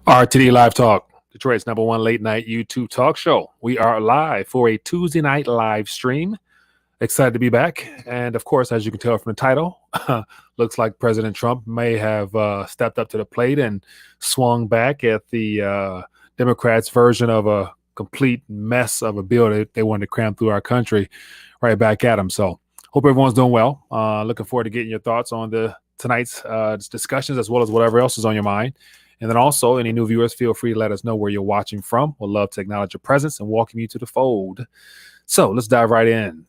RTD Live Talk, Detroit's #1 late night YouTube talk show. We are live for a Tuesday night live stream. Excited to be back. And of course, as you can tell from the title, looks like President Trump may have stepped up to the plate and swung back at the Democrats' version of a complete mess of a bill that they wanted to cram through our country right back at him. So hope everyone's doing well. Looking forward to getting your thoughts on tonight's discussions as well as whatever else is on your mind. And then also, any new viewers, feel free to let us know where you're watching from. We'll love to acknowledge your presence and welcome you to the fold. So let's dive right in.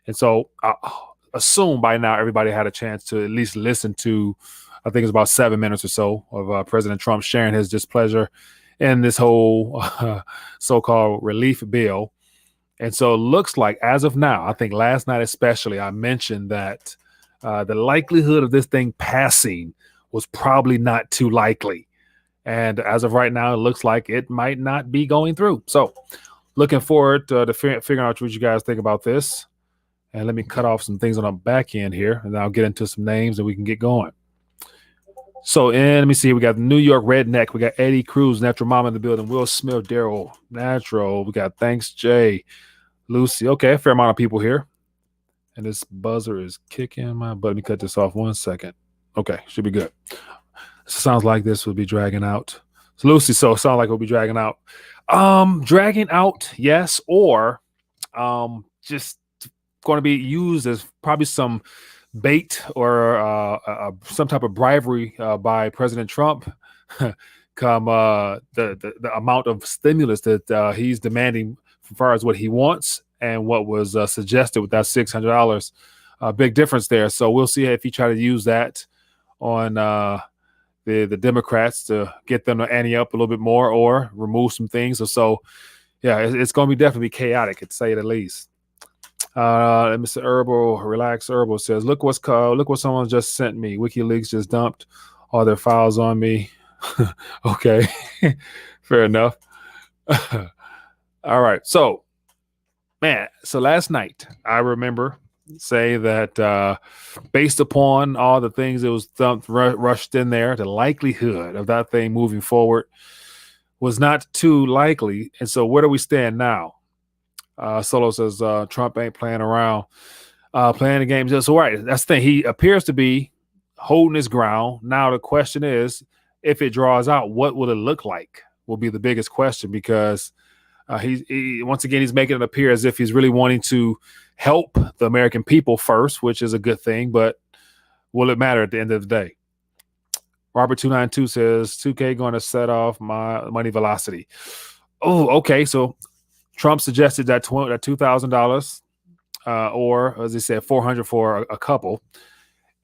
And so I assume by now everybody had a chance to at least listen to, I think it's about 7 minutes or so of President Trump sharing his displeasure in this whole so-called relief bill. And so it looks like as of now, I think last night especially, I mentioned that the likelihood of this thing passing was probably not too likely. And as of right now, it looks like it might not be going through. So looking forward to figuring out what you guys think about this. And let me cut off some things on the back end here, and then I'll get into some names and we can get going. So let me see. We got New York Redneck. We got Eddie Cruz, Natural Mama in the building. Will Smith, Daryl, Natural. We got Thanks Jay, Lucy. Okay, a fair amount of people here. And this buzzer is kicking my butt. Let me cut this off 1 second. Okay, should be good. Sounds like this will be dragging out. So Lucy, so it sounds like it'll be dragging out. Dragging out, yes, or just going to be used as probably some bait or some type of bribery by President Trump. Come the amount of stimulus that he's demanding as far as what he wants and what was suggested with that $600. Big difference there. So we'll see if he try to use that on the Democrats to get them to ante up a little bit more or remove some things. So yeah, it's going to be definitely chaotic, to say the least. Mr. Herbal, Relax Herbal says, look what someone just sent me. WikiLeaks just dumped all their files on me. Okay, fair enough. All right, so man, so last night I remember say that based upon all the things that was rushed in there, the likelihood of that thing moving forward was not too likely. And so where do we stand now? Solo says Trump ain't playing around, playing the game. So right, that's the thing. He appears to be holding his ground. Now the question is, if it draws out, what will it look like? Will be the biggest question, because he once again he's making it appear as if he's really wanting to help the American people first, which is a good thing, but will it matter at the end of the day? Robert 292 says 2K going to set off my money velocity. Oh, okay. So Trump suggested that $2,000 or, as he said, $400 for a couple.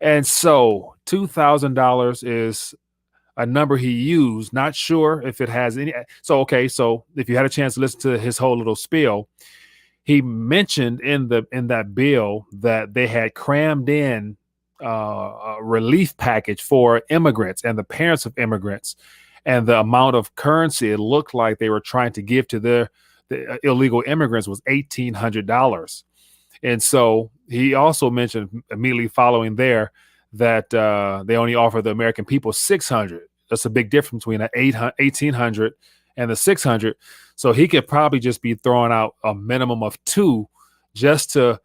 And so $2,000 is a number he used. Not sure if it has any. So, okay. So if you had a chance to listen to his whole little spiel, he mentioned in that bill that they had crammed in a relief package for immigrants and the parents of immigrants, and the amount of currency it looked like they were trying to give to the illegal immigrants was $1,800. And so he also mentioned immediately following there that they only offer the American people $600. That's a big difference between the $1,800 and the $600. So he could probably just be throwing out a minimum of $2 just to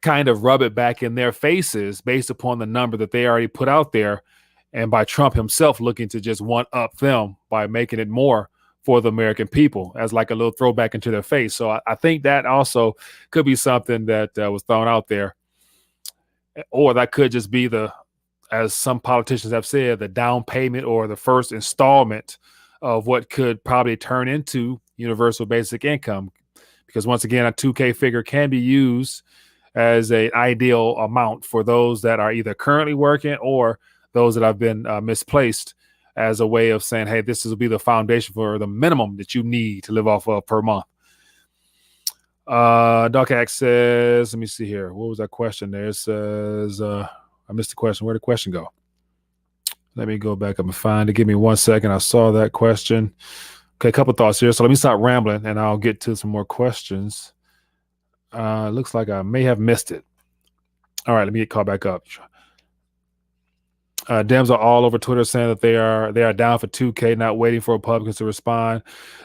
kind of rub it back in their faces based upon the number that they already put out there, and by Trump himself looking to just one up them by making it more for the American people as like a little throwback into their face. So I think that also could be something that was thrown out there, or that could just be as some politicians have said, the down payment or the first installment of what could probably turn into universal basic income. Because once again, a 2K figure can be used as an ideal amount for those that are either currently working or those that have been misplaced, as a way of saying, hey, this will be the foundation for the minimum that you need to live off of per month. Doc Axe says, let me see here. What was that question there? It says, I missed the question. Where'd the question go? Let me go back up and find it. Give me 1 second. I saw that question. Okay, a couple thoughts here. So let me stop rambling and I'll get to some more questions. Looks like I may have missed it. All right, let me get caught back up. Dems are all over Twitter saying that they are down for 2K, not waiting for Republicans to respond.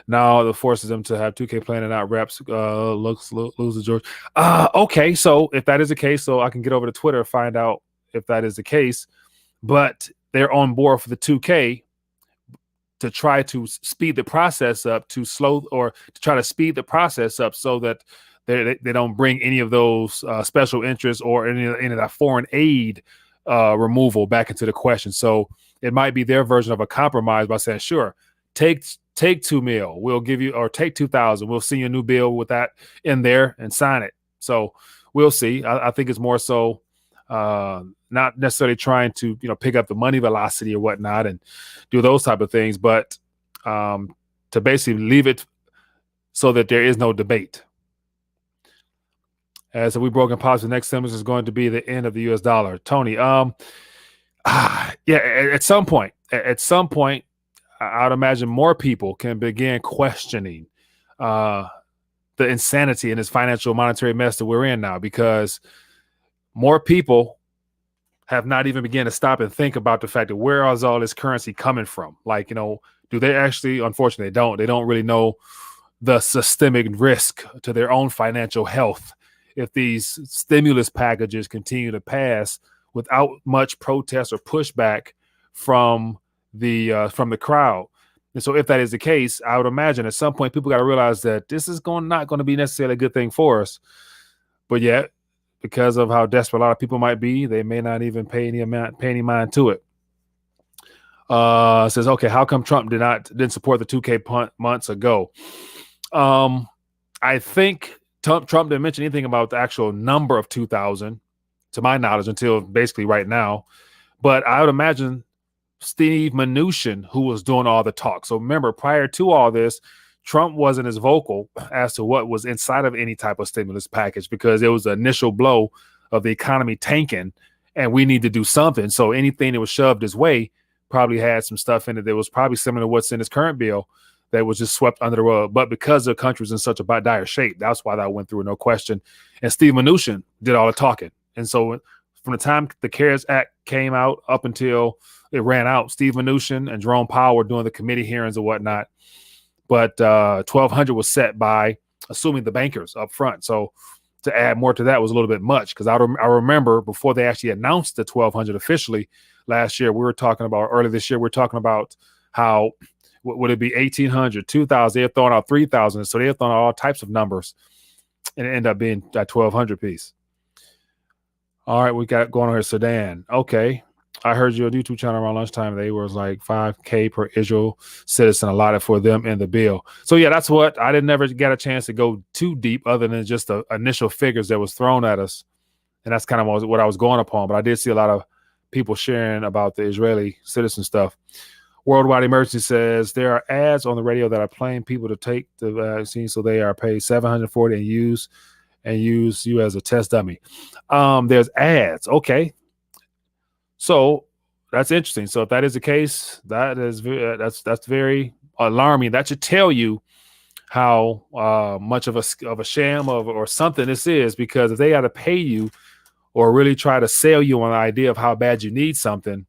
Now it forces them to have 2K playing and not reps. Lose to George. Okay, so if that is the case, so I can get over to Twitter and find out if that is the case. But they're on board for the 2K to try to speed the process up, to try to speed the process up so that they don't bring any of those special interests or any of that foreign aid removal back into the question. So it might be their version of a compromise by saying, sure, take $2 million, we'll give you, or take 2,000, we'll send you a new bill with that in there and sign it. So we'll see. I think it's more so not necessarily trying to pick up the money velocity or whatnot and do those type of things, but to basically leave it so that there is no debate. As we broke in policy, the next stimulus is going to be the end of the U.S. dollar. Tony, yeah, at some point, I'd imagine more people can begin questioning the insanity in this financial monetary mess that we're in now, because more people have not even begun to stop and think about the fact that where is all this currency coming from? Like, do they actually, unfortunately, they don't really know the systemic risk to their own financial health if these stimulus packages continue to pass without much protest or pushback from the crowd. And so if that is the case, I would imagine at some point people got to realize that this is not going to be necessarily a good thing for us. But yet, because of how desperate a lot of people might be, they may not even pay any mind to it. Says, okay, how come Trump didn't support the 2K punt months ago? I think Trump didn't mention anything about the actual number of 2,000, to my knowledge, until basically right now. But I would imagine Steve Mnuchin, who was doing all the talk. So remember, prior to all this, Trump wasn't as vocal as to what was inside of any type of stimulus package, because it was the initial blow of the economy tanking and we need to do something. So anything that was shoved his way probably had some stuff in it that was probably similar to what's in his current bill that was just swept under the rug. But because the country was in such a dire shape, that's why that went through, no question. And Steve Mnuchin did all the talking. And so from the time the CARES Act came out up until it ran out, Steve Mnuchin and Jerome Powell were doing the committee hearings and whatnot. But 1,200 was set by assuming the bankers up front. So to add more to that was a little bit much, because I remember before they actually announced the 1,200 officially last year, early this year, we were talking about how would it be 1,800, 2,000? They're throwing out 3,000. So they're throwing out all types of numbers, and it ended up being that 1,200 piece. All right, we got going on here, Sudan. Okay. I heard your YouTube channel around lunchtime. They was like 5K per Israel citizen allotted for them in the bill. So yeah, that's what I never get a chance to go too deep other than just the initial figures that was thrown at us. And that's kind of what I was going upon. But I did see a lot of people sharing about the Israeli citizen stuff. Worldwide Emergency says there are ads on the radio that are paying people to take the vaccine, so they are paid $740 and use you as a test dummy. There's ads. Okay. So that's interesting. So if that is the case, that's very alarming. That should tell you how much of a sham or something this is, because if they got to pay you or really try to sell you on the idea of how bad you need something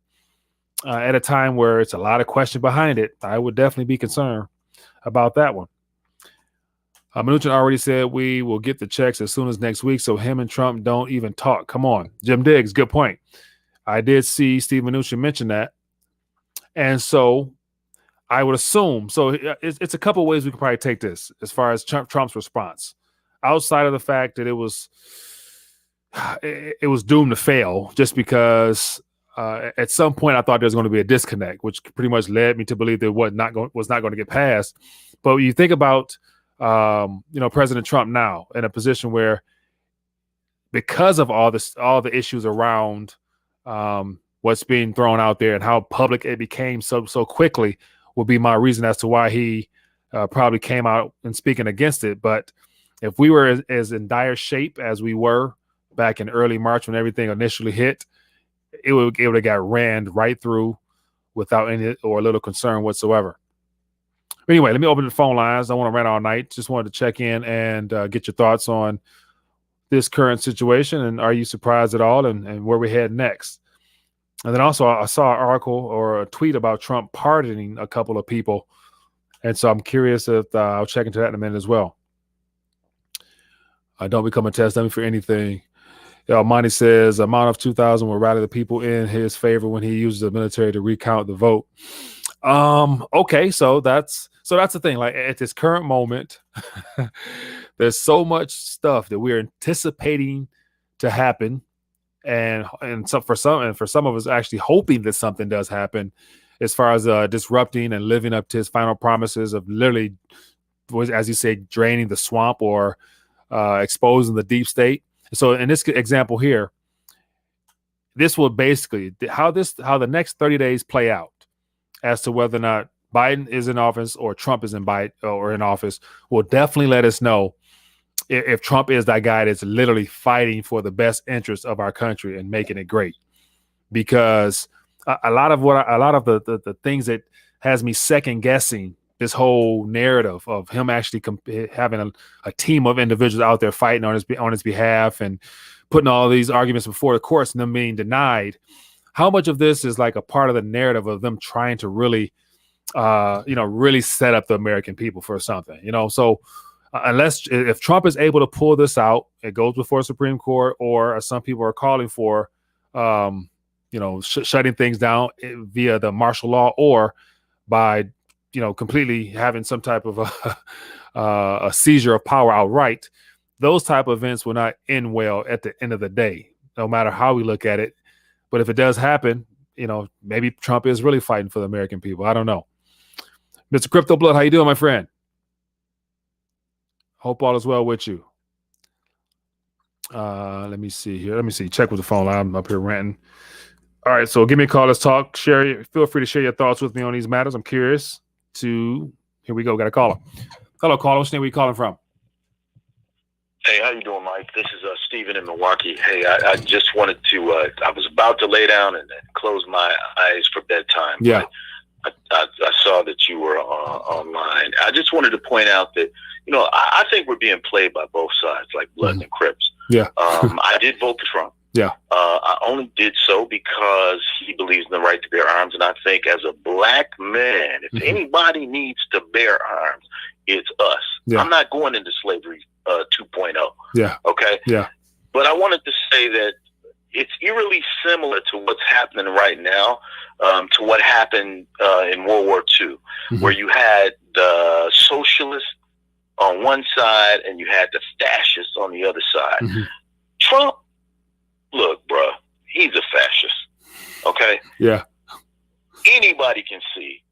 at a time where it's a lot of question behind it, I would definitely be concerned about that one. Mnuchin already said we will get the checks as soon as next week, so him and Trump don't even talk. Come on. Jim Diggs, good point. I did see Steve Mnuchin mention that. And so I would assume, so it's a couple of ways we could probably take this as far as Trump's response. Outside of the fact that it was doomed to fail, just because at some point I thought there was going to be a disconnect, which pretty much led me to believe that was not going to get passed. But when you think about President Trump now in a position where, because of all the issues around what's being thrown out there and how public it became so quickly, would be my reason as to why he probably came out and speaking against it. But if we were as in dire shape as we were back in early March when everything initially hit, it would have got rammed right through without any or little concern whatsoever. But anyway, let me open the phone lines. I want to rant all night. Just wanted to check in and get your thoughts on this current situation, and are you surprised at all, and where we head next? And then also I saw an article or a tweet about Trump pardoning a couple of people. And so I'm curious if I'll check into that in a minute as well. Don't become a test dummy for anything. Monty says amount of 2,000 will rally the people in his favor when he uses the military to recount the vote. Okay, so that's the thing. Like at this current moment, there's so much stuff that we're anticipating to happen, and so for some of us actually hoping that something does happen, as far as disrupting and living up to his final promises of literally, as you say, draining the swamp or exposing the deep state. So in this example here, this will basically how the next 30 days play out as to whether or not Biden is in office or Trump is in office will definitely let us know if Trump is that guy that's literally fighting for the best interest of our country and making it great. Because a lot of the things that has me second guessing this whole narrative of him actually having a team of individuals out there fighting on his behalf and putting all these arguments before the courts and them being denied. How much of this is like a part of the narrative of them trying to really, really set up the American people for something, So if Trump is able to pull this out, it goes before Supreme Court, or as some people are calling for, shutting things down via the martial law, or by completely having some type of a seizure of power outright. Those type of events will not end well at the end of the day, no matter how we look at it. But if it does happen, maybe Trump is really fighting for the American people. I don't know. Mr. Crypto Blood, how you doing, my friend? Hope all is well with you. Let me see here. Check with the phone line. I'm up here ranting. All right, so give me a call. Let's talk. Feel free to share your thoughts with me on these matters. I'm curious to. Here we go. Got a caller. Hello, caller. What's your name? Where you calling from? Hey, how you doing, Mike? This is Steven in Milwaukee. Hey, I just wanted to. I was about to lay down and close my eyes for bedtime. Yeah. I saw that you were online. I just wanted to point out that I think we're being played by both sides, like Bloods and Crips. Yeah. I did vote for Trump. Yeah. I only did so because he believes in the right to bear arms, and I think as a black man, if anybody needs to bear arms, it's us. Yeah. I'm not going into slavery 2.0. Yeah. Okay. Yeah. But I wanted to say that it's eerily similar to what's happening right now, to what happened in World War II, where you had the socialists on one side and you had the fascists on the other side. Trump, look, bro, he's a fascist. Okay. Yeah. Anybody can see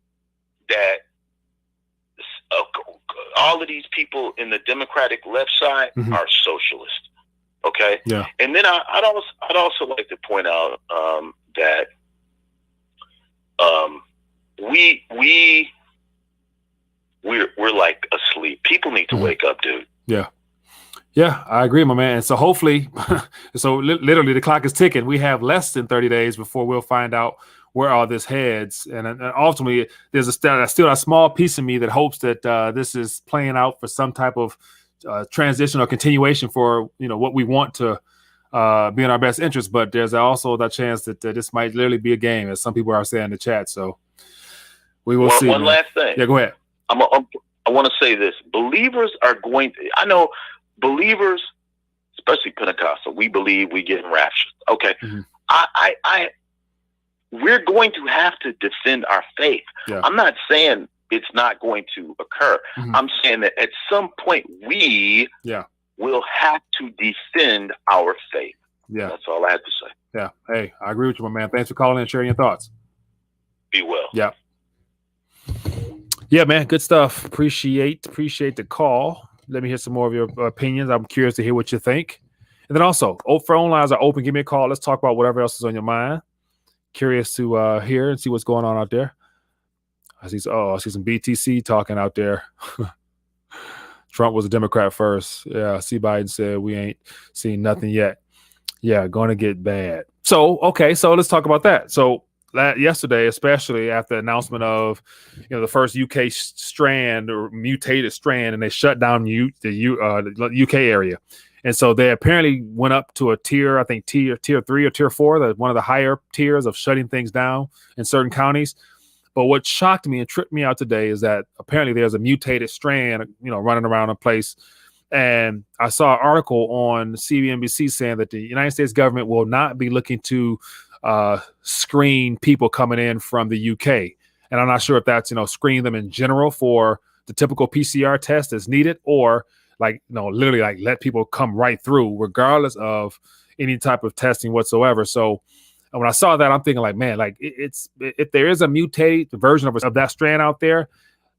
that all of these people in the Democratic left side are socialist. Okay. Yeah. And then I'd also like to point out that we're like asleep. People need to wake up, dude. Yeah. Yeah, I agree, my man. And so hopefully, literally the clock is ticking. We have less than 30 days before we'll find out where all this heads. And ultimately, there's still a small piece of me that hopes that this is playing out for some type of transition or continuation for, what we want to be in our best interest. But there's also that chance that this might literally be a game, as some people are saying in the chat. So we will see. One last thing. Yeah, go ahead. I want to say this. Believers are going – I know believers, especially Pentecostal, we believe we get enraptured. Okay. We're going to have to defend our faith. Yeah. I'm not saying it's not going to occur. I'm saying that at some point we will have to defend our faith. Yeah. That's all I have to say. Yeah. Hey, I agree with you, my man. Thanks for calling and sharing your thoughts. Be well. Yeah. Yeah, man. Good stuff. Appreciate the call. Let me hear some more of your opinions. I'm curious to hear what you think. And then also, phone lines are open. Give me a call. Let's talk about whatever else is on your mind. Curious to hear and see what's going on out there. I see some BTC talking out there. Trump was a Democrat first. Yeah, see Biden said we ain't seen nothing yet. Yeah, going to get bad. So, okay, so let's talk about that. So yesterday, especially after the announcement of the first UK strand or mutated strand, and they shut down the UK area. And so they apparently went up to a tier, I think tier 3 or tier 4, one of the higher tiers of shutting things down in certain counties. But what shocked me and tripped me out today is that apparently there's a mutated strand, running around a place. And I saw an article on CNBC saying that the United States government will not be looking to screen people coming in from the UK. And I'm not sure if that's, screen them in general for the typical PCR test as needed, or literally let people come right through regardless of any type of testing whatsoever. So when I saw that, I'm thinking if there is a mutated version of that strand out there,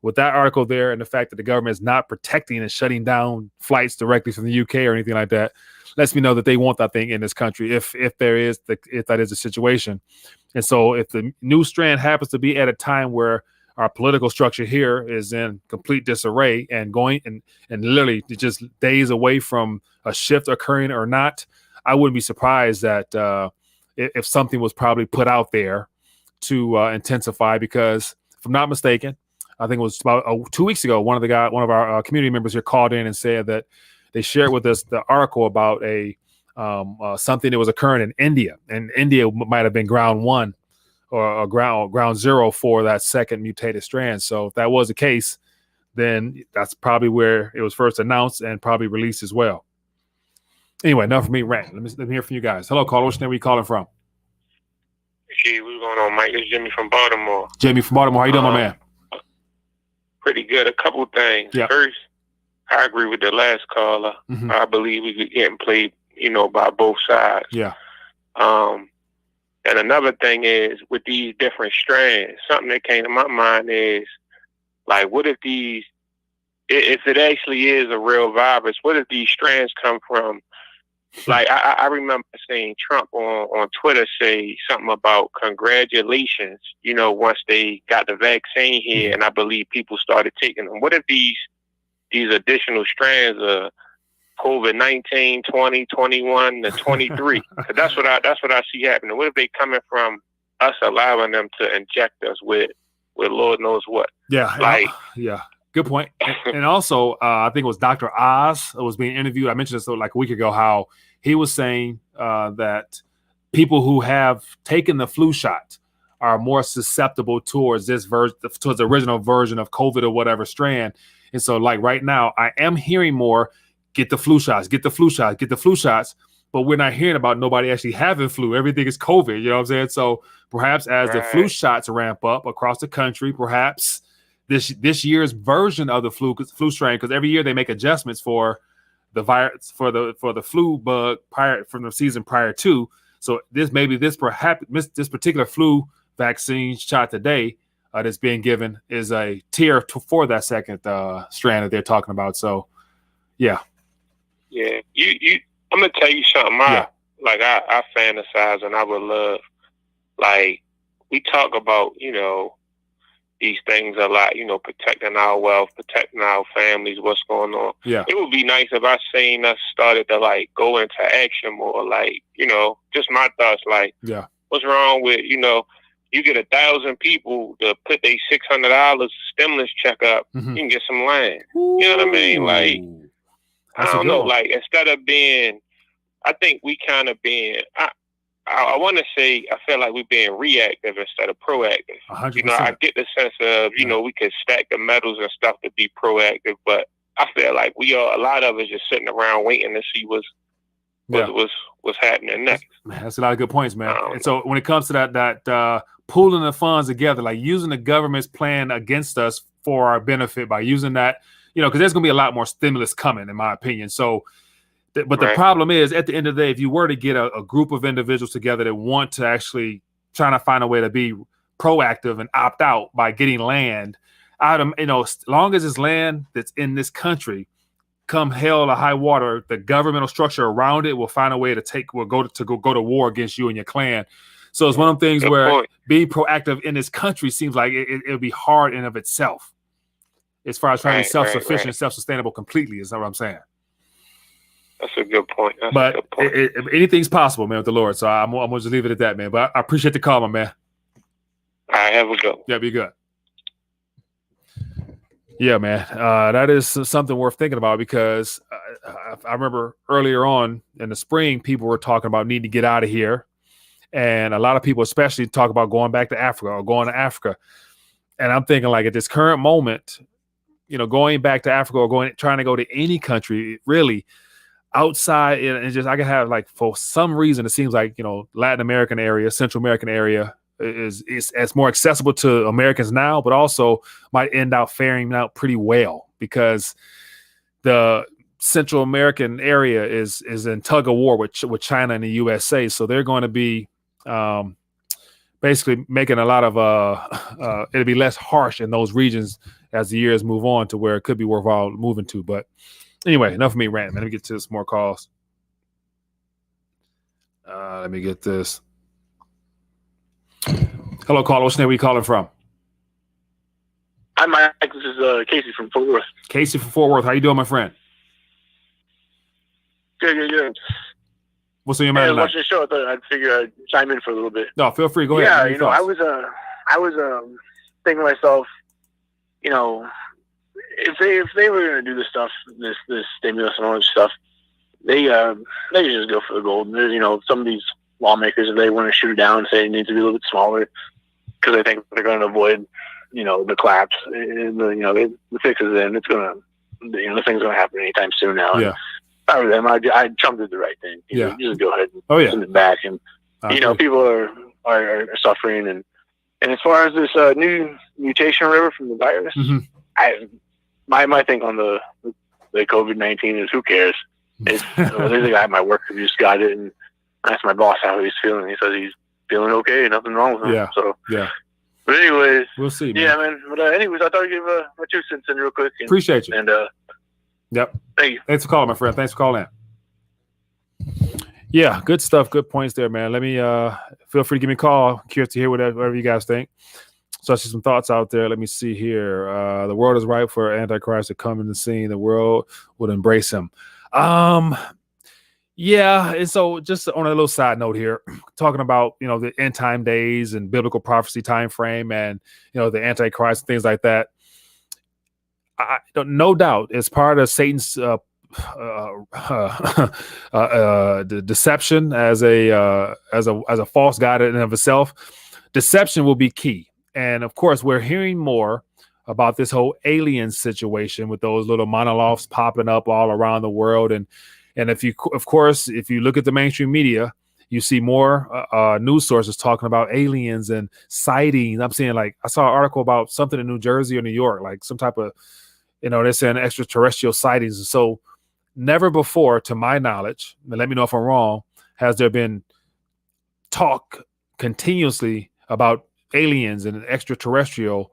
with that article there and the fact that the government is not protecting and shutting down flights directly from the UK or anything like that, lets me know that they want that thing in this country if that is the situation. And so if the new strand happens to be at a time where our political structure here is in complete disarray and going and literally just days away from a shift occurring or not, I wouldn't be surprised that if something was probably put out there to intensify, because if I'm not mistaken, I think it was about 2 weeks ago, one of our community members here called in and said that they shared with us the article about something that was occurring in India, and India might have been ground 1 or ground 0 for that second mutated strand. So if that was the case, then that's probably where it was first announced and probably released as well. Anyway, enough for me rant. Let me hear from you guys. Hello, caller. Which name are you calling from? Hey, what's going on, Mike? It's Jimmy from Baltimore. Jamie from Baltimore. How you doing, my man? Pretty good. A couple things. Yeah. First, I agree with the last caller. Mm-hmm. I believe we could get played, by both sides. Yeah. And another thing is, with these different strands, something that came to my mind is, what if if it actually is a real virus, what if these strands come from, I remember seeing Trump on Twitter say something about congratulations, once they got the vaccine here, Mm-hmm. and I believe people started taking them. What if these additional strands are COVID-19, 20, 21, to 23? Cause that's what I see happening. What if they coming from us allowing them to inject us with Lord knows what? Yeah. Yeah. Good point. And also, I think it was Dr. Oz was being interviewed. I mentioned this a week ago, how he was saying that people who have taken the flu shot are more susceptible towards towards the original version of COVID or whatever strand. And so right now, I am hearing more, get the flu shots, get the flu shots, get the flu shots. But we're not hearing about nobody actually having flu. Everything is COVID. You know what I'm saying? So perhaps as the flu shots ramp up across the country, perhaps this year's version of the flu strain, because every year they make adjustments for the virus, for the flu bug from the season prior to. So this particular flu vaccine shot today that's being given is a tier for that second strand that they're talking about. So yeah. Yeah, I'm gonna tell you something. I fantasize and I would love. We talk about these things a lot. Protecting our wealth, protecting our families. What's going on? Yeah, it would be nice if I seen us started to go into action more. Just my thoughts. Yeah, what's wrong with you get 1,000 people to put their $600 stimulus check up. Mm-hmm. You can get some land. You know what I mean? I don't know. Instead of being, I think we kind of being. I want to say I feel like we're being reactive instead of proactive. 100%. I get the sense of we could stack the metals and stuff to be proactive, but I feel like a lot of us just sitting around waiting to see what's happening next. Man, that's a lot of good points, man. And so when it comes to that pooling the funds together, using the government's plan against us for our benefit by using that. Because there's going to be a lot more stimulus coming, in my opinion. So, but the problem is, at the end of the day, if you were to get a group of individuals together that want to actually trying to find a way to be proactive and opt out by getting land, as long as it's land that's in this country, come hell or high water, the governmental structure around it will find a way to go to war against you and your clan. So it's one of them things where being proactive in this country seems like it'll be hard in of itself. As far as trying to be self-sufficient, self-sustainable completely, is what I'm saying. That's a good point. Anything's possible, man, with the Lord. So I'm going to just leave it at that, man. But I appreciate the call, my man. All right, have a good one. Yeah, be good. Yeah, man. That is something worth thinking about, because I remember earlier on in the spring, people were talking about needing to get out of here. And a lot of people, especially, talk about going back to Africa or going to Africa. And I'm thinking, like, at this current moment, going back to Africa or trying to go to any country, really, outside, and just I could have, like, for some reason, it seems like, Latin American area, Central American area is as more accessible to Americans now, but also might end up faring out pretty well because the Central American area is in tug of war with China and the USA. So they're going to be basically making a lot of it'll be less harsh in those regions as the years move on to where it could be worthwhile moving to. But anyway, enough of me ranting, man. Let me get to some more calls. Let me get this. Hello, caller. What's your name? Where you calling from? Hi, Mike. This is Casey from Fort Worth. Casey from Fort Worth. How you doing, my friend? Good. What's on your mind tonight? Watching the show, I thought I'd figure I'd chime in for a little bit. No, feel free. Go ahead. Yeah, I was thinking to myself, if they were going to do this stuff, this stimulus and all this stuff, they just go for the gold. Some of these lawmakers, if they want to shoot it down and say it needs to be a little bit smaller, because they think they're going to avoid, the collapse, and the fix is in. It's going to, the thing's going to happen anytime soon now. Yeah. If I were them, Trump did the right thing. Just go ahead and send it back. And people are suffering. And as far as this new mutation, whatever, from the virus, my thing on the COVID-19 is, who cares? There's a guy at my work who just got it, and I asked my boss how he's feeling. He says he's feeling okay, nothing wrong with him. Yeah. So yeah. But anyways, we'll see. Man. Yeah, man. But anyways, I thought I'd give my 2 cents in real quick. Appreciate you. And yep. Thank you. Thanks for calling, my friend. Thanks for calling in. Yeah, good stuff. Good points there, man. Let me feel free to give me a call. I'm curious to hear whatever you guys think. So I see some thoughts out there. Let me see here. The world is ripe for Antichrist to come in the scene. The world would embrace him. Yeah, and so just on a little side note here, talking about the end time days and biblical prophecy time frame, and the Antichrist and things like that. No doubt, it's part of Satan's the deception as a false god in and of itself. Deception will be key, and of course, we're hearing more about this whole alien situation with those little monoliths popping up all around the world, and if you look at the mainstream media, you see more news sources talking about aliens and sightings. I'm seeing, like, I saw an article about something in New Jersey or New York, like some type of, they're saying extraterrestrial sightings. And so never before, to my knowledge, and let me know if I'm wrong, has there been talk continuously about aliens and extraterrestrial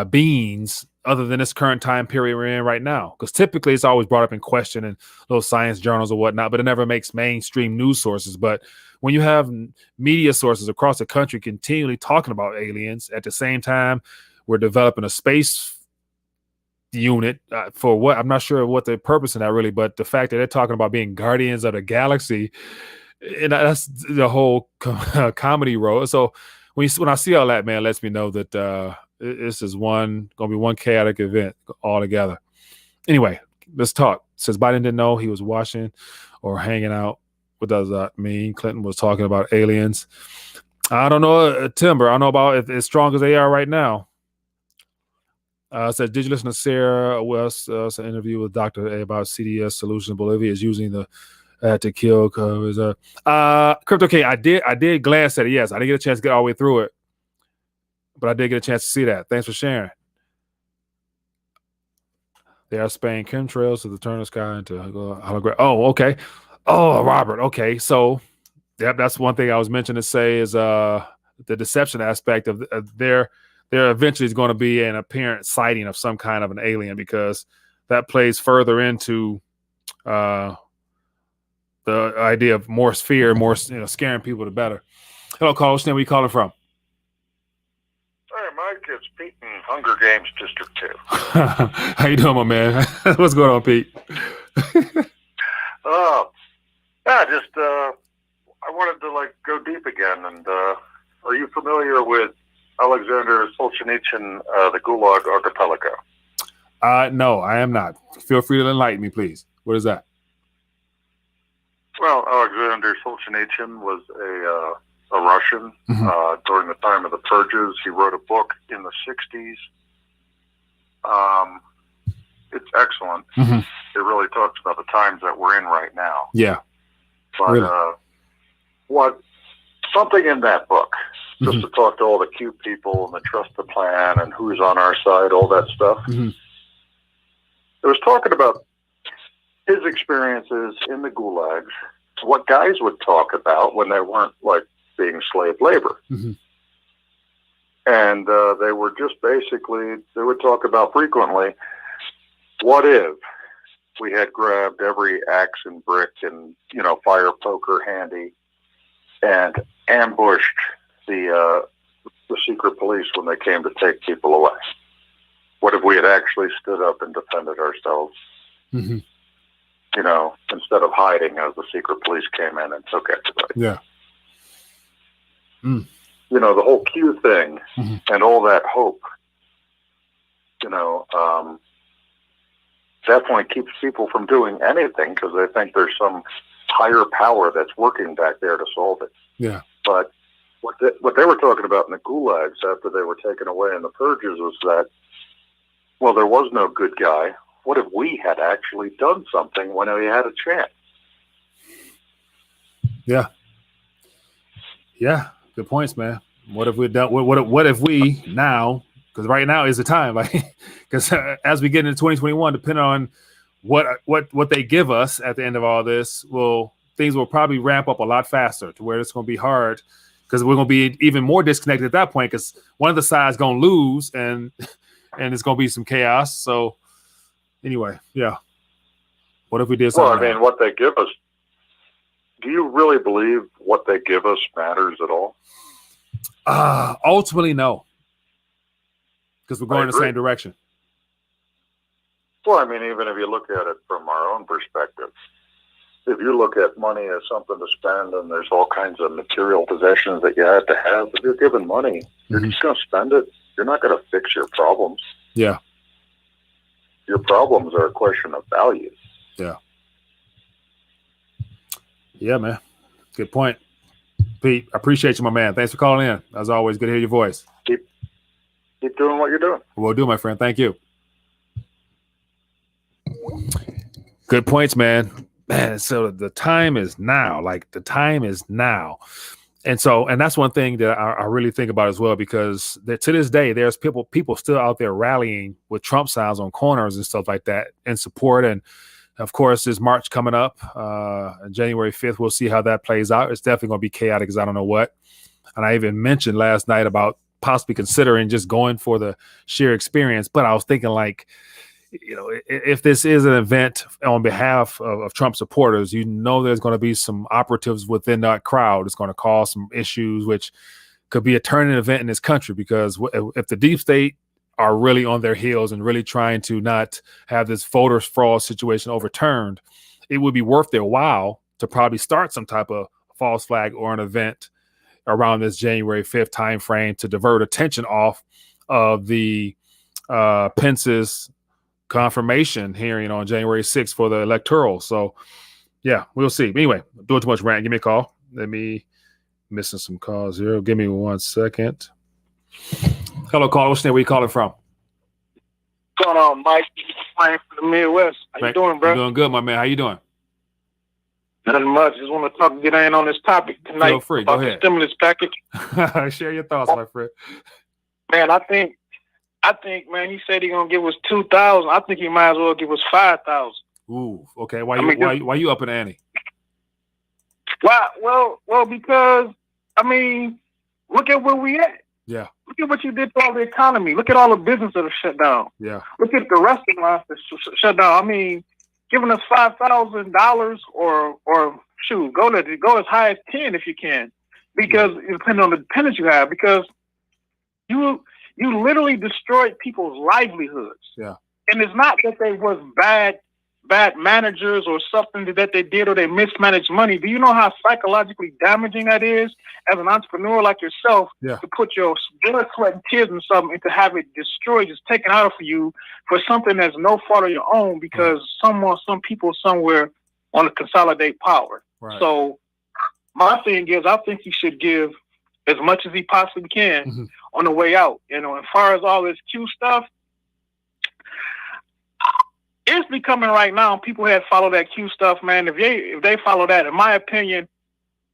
beings other than this current time period we're in right now. Because typically it's always brought up in question in those science journals or whatnot, but it never makes mainstream news sources. But when you have media sources across the country continually talking about aliens, at the same time, we're developing a space unit for what, I'm not sure what the purpose in that really, but the fact that they're talking about being guardians of the galaxy, and that's the whole comedy role. So when I see all that, man, it lets me know that this is going to be one chaotic event altogether. Anyway, let's talk. Since Biden didn't know he was watching or hanging out, what does that mean? Clinton was talking about aliens. I don't know, Timber. I don't know about if as strong as they are right now. Said, did you listen to Sarah West's interview with Dr. A about CDS Solutions? Bolivia is using the to kill Crypto King. I did glance at it. Yes, I didn't get a chance to get all the way through it, but I did get a chance to see that. Thanks for sharing. They are spraying chemtrails to the turn the sky into hologram. Oh, okay. Oh, Robert. Okay, so yep, that's one thing I was mentioning to say is the deception aspect of there eventually is going to be an apparent sighting of some kind of an alien, because that plays further into the idea of more fear, more scaring people, the better. Hello, caller. Where are you calling from? Hey, Mike, it's Pete in Hunger Games District 2. How you doing, my man? What's going on, Pete? I wanted to go deep again. And are you familiar with Alexander Solzhenitsyn, the Gulag Archipelago? No, I am not. Feel free to enlighten me, please. What is that? Well, Alexander Solzhenitsyn was a Russian during the time of the purges. He wrote a book in the 60s. It's excellent. It really talks about the times that we're in right now. Yeah. But really? Something in that book, just to talk to all the cute people and the trust the plan and who's on our side, all that stuff. It was talking about his experiences in the gulags, what guys would talk about when they weren't like being slave labor. And they were just basically, they would talk about frequently, what if we had grabbed every axe and brick and, fire poker handy and ambushed the secret police when they came to take people away? What if we had actually stood up and defended ourselves? Instead of hiding as the secret police came in and took everybody. Yeah. The whole Q thing and all that hope, definitely keeps people from doing anything because they think there's some higher power that's working back there to solve it. Yeah. But what they were talking about in the gulags after they were taken away in the purges was that, well, there was no good guy. What if we had actually done something when we had a chance? Yeah. Yeah. Good points, man. What if we done? What if we now? Because right now is the time. Because as we get into 2021, depending on what they give us at the end of all this, things will probably ramp up a lot faster to where it's going to be hard. Because we're going to be even more disconnected at that point. Because one of the sides going to lose, and it's going to be some chaos. So. Anyway, yeah. What if we did something? Well, what they give us, do you really believe what they give us matters at all? Ultimately, no. Because we're going in the same direction. Well, even if you look at it from our own perspective, if you look at money as something to spend and there's all kinds of material possessions that you have to have, if you're given money, you're just going to spend it. You're not going to fix your problems. Yeah. Your problems are a question of value. Yeah. Yeah, man. Good point. Pete, I appreciate you, my man. Thanks for calling in. As always, good to hear your voice. Keep doing what you're doing. Will do, my friend. Thank you. Good points, man. Man, so the time is now. The time is now. And that's one thing that I really think about as well, because to this day, there's people still out there rallying with Trump signs on corners and stuff like that in support. And of course, there's March coming up, January 5th. We'll see how that plays out. It's definitely going to be chaotic because I don't know what. And I even mentioned last night about possibly considering just going for the sheer experience. But I was thinking if this is an event on behalf of Trump supporters, there's going to be some operatives within that crowd. It's going to cause some issues, which could be a turning event in this country, because if the deep state are really on their heels and really trying to not have this voter fraud situation overturned, it would be worth their while to probably start some type of false flag or an event around this January 5th timeframe to divert attention off of the Pence's confirmation hearing on January 6th for the electoral. So, yeah, we'll see. But anyway, doing too much rant. Give me a call. Missing some calls here. Give me 1 second. Hello, caller. What's your name? Where you calling from? What's going on, Mike? I'm from the Midwest. How you doing, bro? I'm doing good, my man. How you doing? Nothing much. Just want to get in on this topic tonight. Feel free. Go ahead. The stimulus package. Share your thoughts, my friend. Man, I think, man, he said he's gonna give us 2,000. I think he might as well give us 5,000. Ooh, okay. Why you up in the ante? Why? Well, because look at where we at. Yeah. Look at what you did to all the economy. Look at all the businesses that are shut down. Yeah. Look at the restaurants that shut down. Giving us $5,000 or shoot, go as high as 10 if you can, because depending on the dependents you have, because you literally destroyed people's livelihoods. Yeah. And it's not that they was bad managers or something that they did or they mismanaged money. Do you know how psychologically damaging that is as an entrepreneur like yourself to put your blood, sweat, and tears in something and to have it destroyed, just taken out of you for something that's no fault of your own because some people somewhere want to consolidate power. Right. So my thing is, I think he should give as much as he possibly can on the way out. You know, as far as all this Q stuff, it's becoming right now. People had followed that Q stuff, man. If they follow that, in my opinion,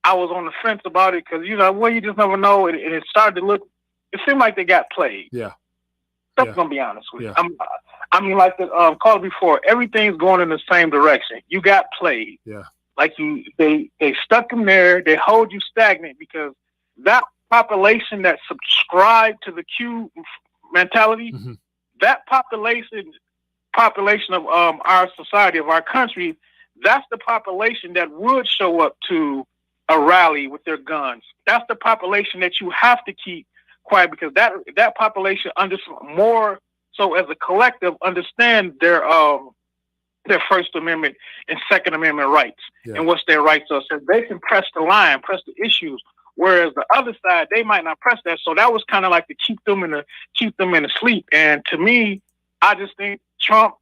I was on the fence about it because, you know, well, you just never know. And it started to look, it seemed like they got played. Yeah. I'm going to be honest with you. I mean, like the call before, everything's going in the same direction. You got played. Yeah. Like they stuck them there. They hold you stagnant because that population that subscribed to the Q mentality, that population of our society, of our country, that's the population that would show up to a rally with their guns. That's the population that you have to keep quiet because that population more so as a collective understand their First Amendment and Second Amendment rights and what's their rights are. So they can press the line, press the issues. Whereas the other side, they might not press that. So that was kind of like to keep them in the sleep. And to me, I just think Trump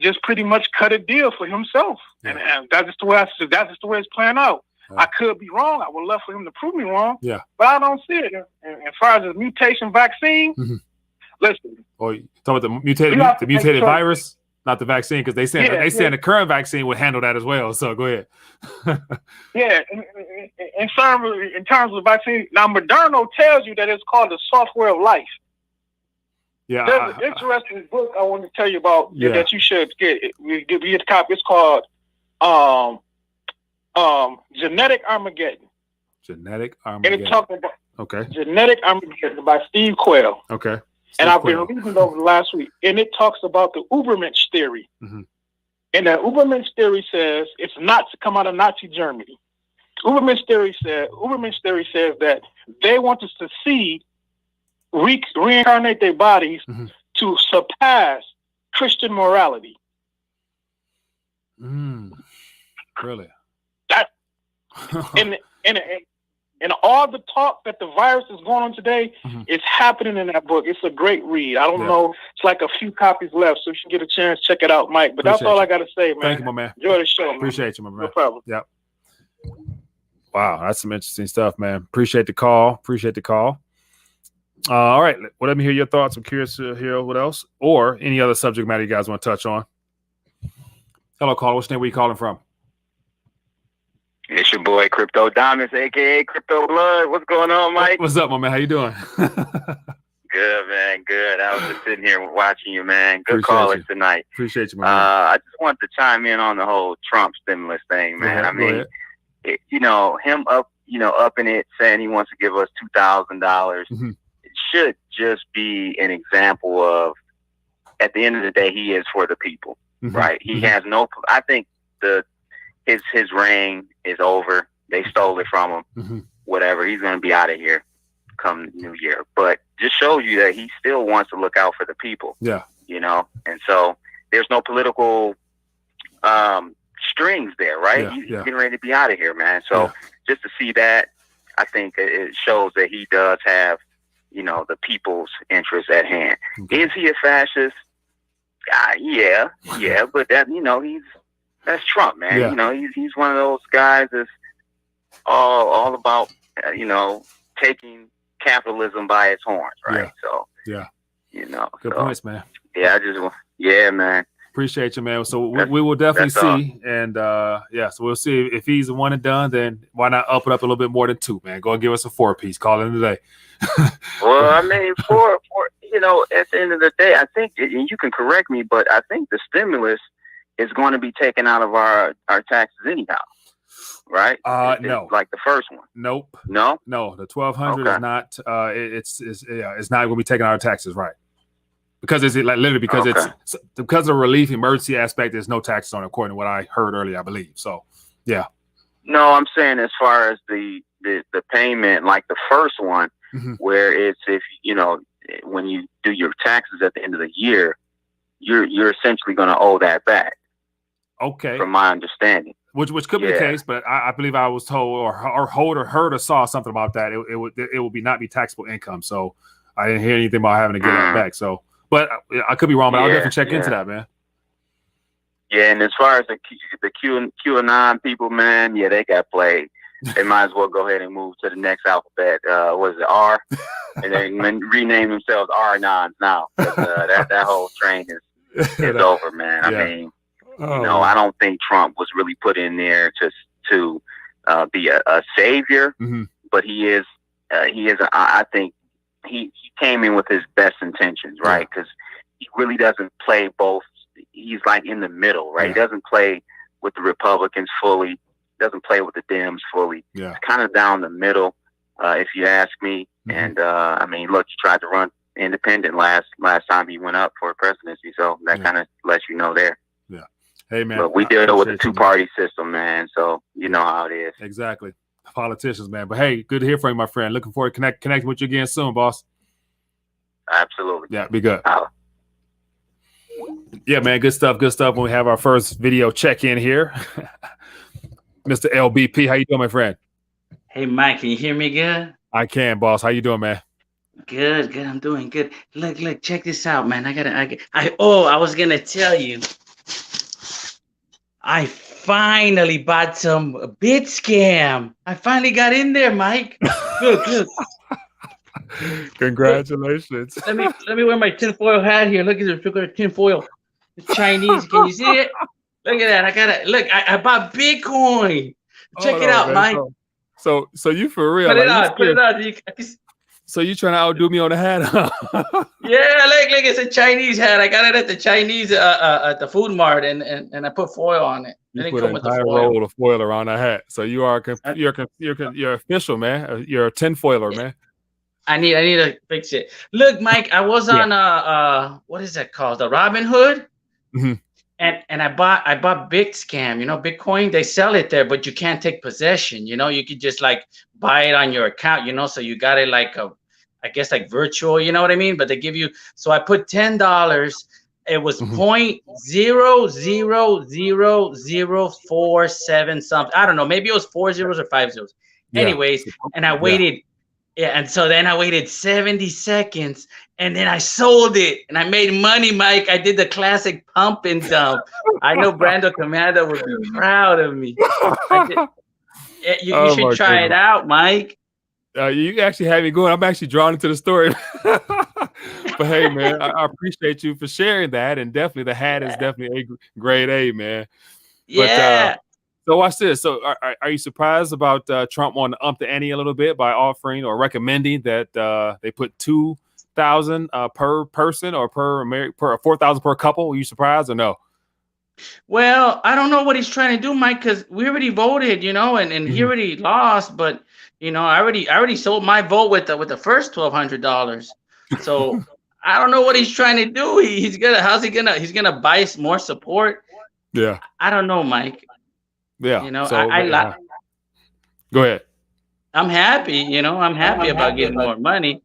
just pretty much cut a deal for himself. And that's just the way that's just the way it's playing out. I could be wrong. I would love for him to prove me wrong. Yeah. But I don't see it. And as far as the mutation vaccine, listen. Oh, you talking about the mutated virus, not the vaccine, because they saying the current vaccine would handle that as well. So go ahead. In terms of vaccine, now Moderna tells you that it's called the software of life. Yeah. There's an interesting book I want to tell you about that you should get. We get a copy. It's called Genetic Armageddon. Genetic Armageddon. And it's talking about Genetic Armageddon by Steve Quayle. Okay. And I've been reading it over the last week. And it talks about the Ubermensch theory. And the Ubermensch theory says it's not to come out of Nazi Germany. Ubermensch theory says that they want to succeed, reincarnate their bodies to surpass Christian morality. Really? That and all the talk that the virus is going on today is happening in that book. It's a great read. I don't know. It's like a few copies left, so if you get a chance, check it out, Mike. But that's all I got to say, man. Thank you, my man. Enjoy the show, man. Appreciate you, my man. No problem. Yep. Wow, that's some interesting stuff, man. Appreciate the call. All right. Well, let me hear your thoughts. I'm curious to hear what else or any other subject matter you guys want to touch on. Hello, caller. What's your name? Where you calling from? It's your boy Crypto Diamonds, aka Crypto Blood. What's going on, Mike? What's up, my man? How you doing? Good, man. Good. I was just sitting here watching you, man. Good caller tonight. Appreciate you, man. I just wanted to chime in on the whole Trump stimulus thing, man. I mean, him upping it, saying he wants to give us $2,000. It should just be an example of, at the end of the day, he is for the people, right? He has no. I think his reign is over. They stole it from him. Whatever. He's going to be out of here come New Year. But just shows you that he still wants to look out for the people. Yeah. You know? And so there's no political strings there, right? He's getting ready to be out of here, man. So just to see that, I think it shows that he does have, the people's interests at hand. Is he a fascist? Yeah. But that, that's Trump, man. He's one of those guys that's all about, taking capitalism by its horns, right? So, good points, man. Yeah, man. Appreciate you, man. So we will definitely see. And so we'll see if he's a one and done, then why not up it up a little bit more than two, man? Go and give us a 4-piece. Call it today. Well, I mean, for at the end of the day, I think, and you can correct me, but I think the stimulus is going to be taken out of our taxes anyhow, right? No, like the first one. Nope. No. The 1,200 is not. It's not going to be taken out of taxes, right? Because it's it's because of the relief emergency aspect. There's no taxes on it, according to what I heard earlier, I believe. So, yeah. No, I'm saying as far as the payment, like the first one, where it's when you do your taxes at the end of the year, you're essentially going to owe that back. Okay. From my understanding. Which could be the case, but I believe I was told or heard or saw something about that. It would not be taxable income. So I didn't hear anything about having to get that back. So, but I could be wrong, but I'll definitely check into that, man. Yeah, and as far as the QAnon people, man, yeah, they got played. They might as well go ahead and move to the next alphabet. What is it, R? And then rename themselves R-Nons now. That whole train is over, man. I mean, I don't think Trump was really put in there to be a savior, but he is. I think he came in with his best intentions, right? Because he really doesn't play both. He's like in the middle, right? He doesn't play with the Republicans fully. Doesn't play with the Dems fully. Yeah. It's kind of down the middle, if you ask me. And I mean, look, he tried to run independent last time he went up for presidency, so that kind of lets you know there. Yeah. Hey man, but we deal with a two-party system, man. So you know how it is. Exactly. Politicians, man. But hey, good to hear from you, my friend. Looking forward to connecting with you again soon, boss. Absolutely. Yeah, be good. Yeah, man. Good stuff. Good stuff. When we have our first video check-in here. Mr. LBP, how you doing, my friend? Hey, Mike, can you hear me good? I can, boss. How you doing, man? Good. I'm doing good. Look, check this out, man. I was gonna tell you. I finally bought some bit scam. I finally got in there, Mike. Look. Congratulations. Let me wear my tinfoil hat here. Look at this. Look at tinfoil. The Chinese. Can you see it? Look at that. I bought Bitcoin. Check it out, Mike. So you for real? Put it on. So you trying to outdo me on the hat? Yeah, look, it's a Chinese hat. I got it at the Chinese at the food mart, and I put foil on it. You put an entire roll of foil around a hat. So you're official, man. You're a tinfoiler, man. I need to fix it. Look, Mike, I was on what is that called? The Robinhood. And I bought BitScam, Bitcoin. They sell it there, but you can't take possession. You could just like buy it on your account, so you got it like I guess like virtual, you know what I mean? But they give you, so I put $10. It was 0.000047 something. I don't know. Maybe it was 4 zeros or 5 zeros. Yeah. Anyways, and I waited. Yeah, and so then I waited 70 seconds, and then I sold it, and I made money, Mike. I did the classic pump and dump. I know Brando Commando would be proud of me. You should try it out, Mike. You actually had me going. I'm actually drawn into the story. But hey, man, I appreciate you for sharing that, and definitely the hat is definitely a grade A, man. Yeah. So watch this. So are you surprised about Trump wanting to ump the ante a little bit by offering or recommending that they put $2,000 per person or per $4,000 per couple? Were you surprised or no? Well, I don't know what he's trying to do, Mike, because we already voted, and he already lost. But I already sold my vote with the first $1,200. So I don't know what he's trying to do. He's gonna buy more support. Yeah. I don't know, Mike. Yeah. Go ahead. I'm happy, I'm happy about getting more money.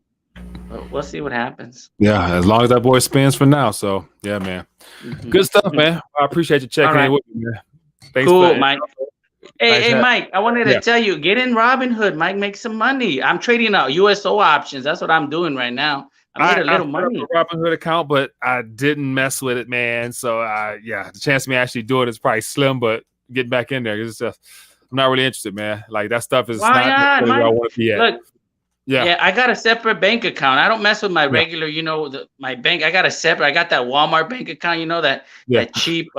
But we'll see what happens. Yeah, as long as that boy spends for now. So yeah, man. Good stuff, man. I appreciate you checking in with me, man. Thanks, cool, Mike. Hey, Mike, I wanted to tell you, get in Robinhood, Mike, make some money. I'm trading out USO options. That's what I'm doing right now. I made a little money. I Robinhood account, but I didn't mess with it, man. So the chance of me actually doing it is probably slim, but getting back in there, it's just I'm not really interested, man. Like that stuff is not where I want to be at. Look, yeah, I got a separate bank account. I don't mess with my regular, my bank. I got a separate. I got that Walmart bank account. That cheap.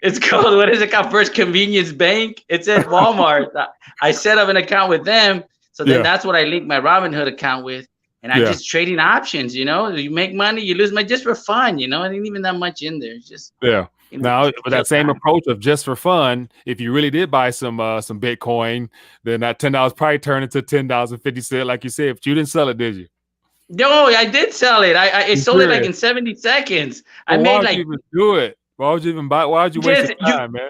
It's called, what is it called? First Convenience Bank. It's at Walmart. I set up an account with them, so then that's what I link my Robinhood account with. And I just trading options, you make money, you lose money just for fun, it ain't even that much in there. It's just now with that same approach of just for fun, if you really did buy some Bitcoin, then that $10 probably turned into $10.50, like you said. But you didn't sell it, did you? No, I did sell it. I sold it like in 70 seconds. Well, I made why would you even do it? Why would you even buy? Why would you waste your time, man?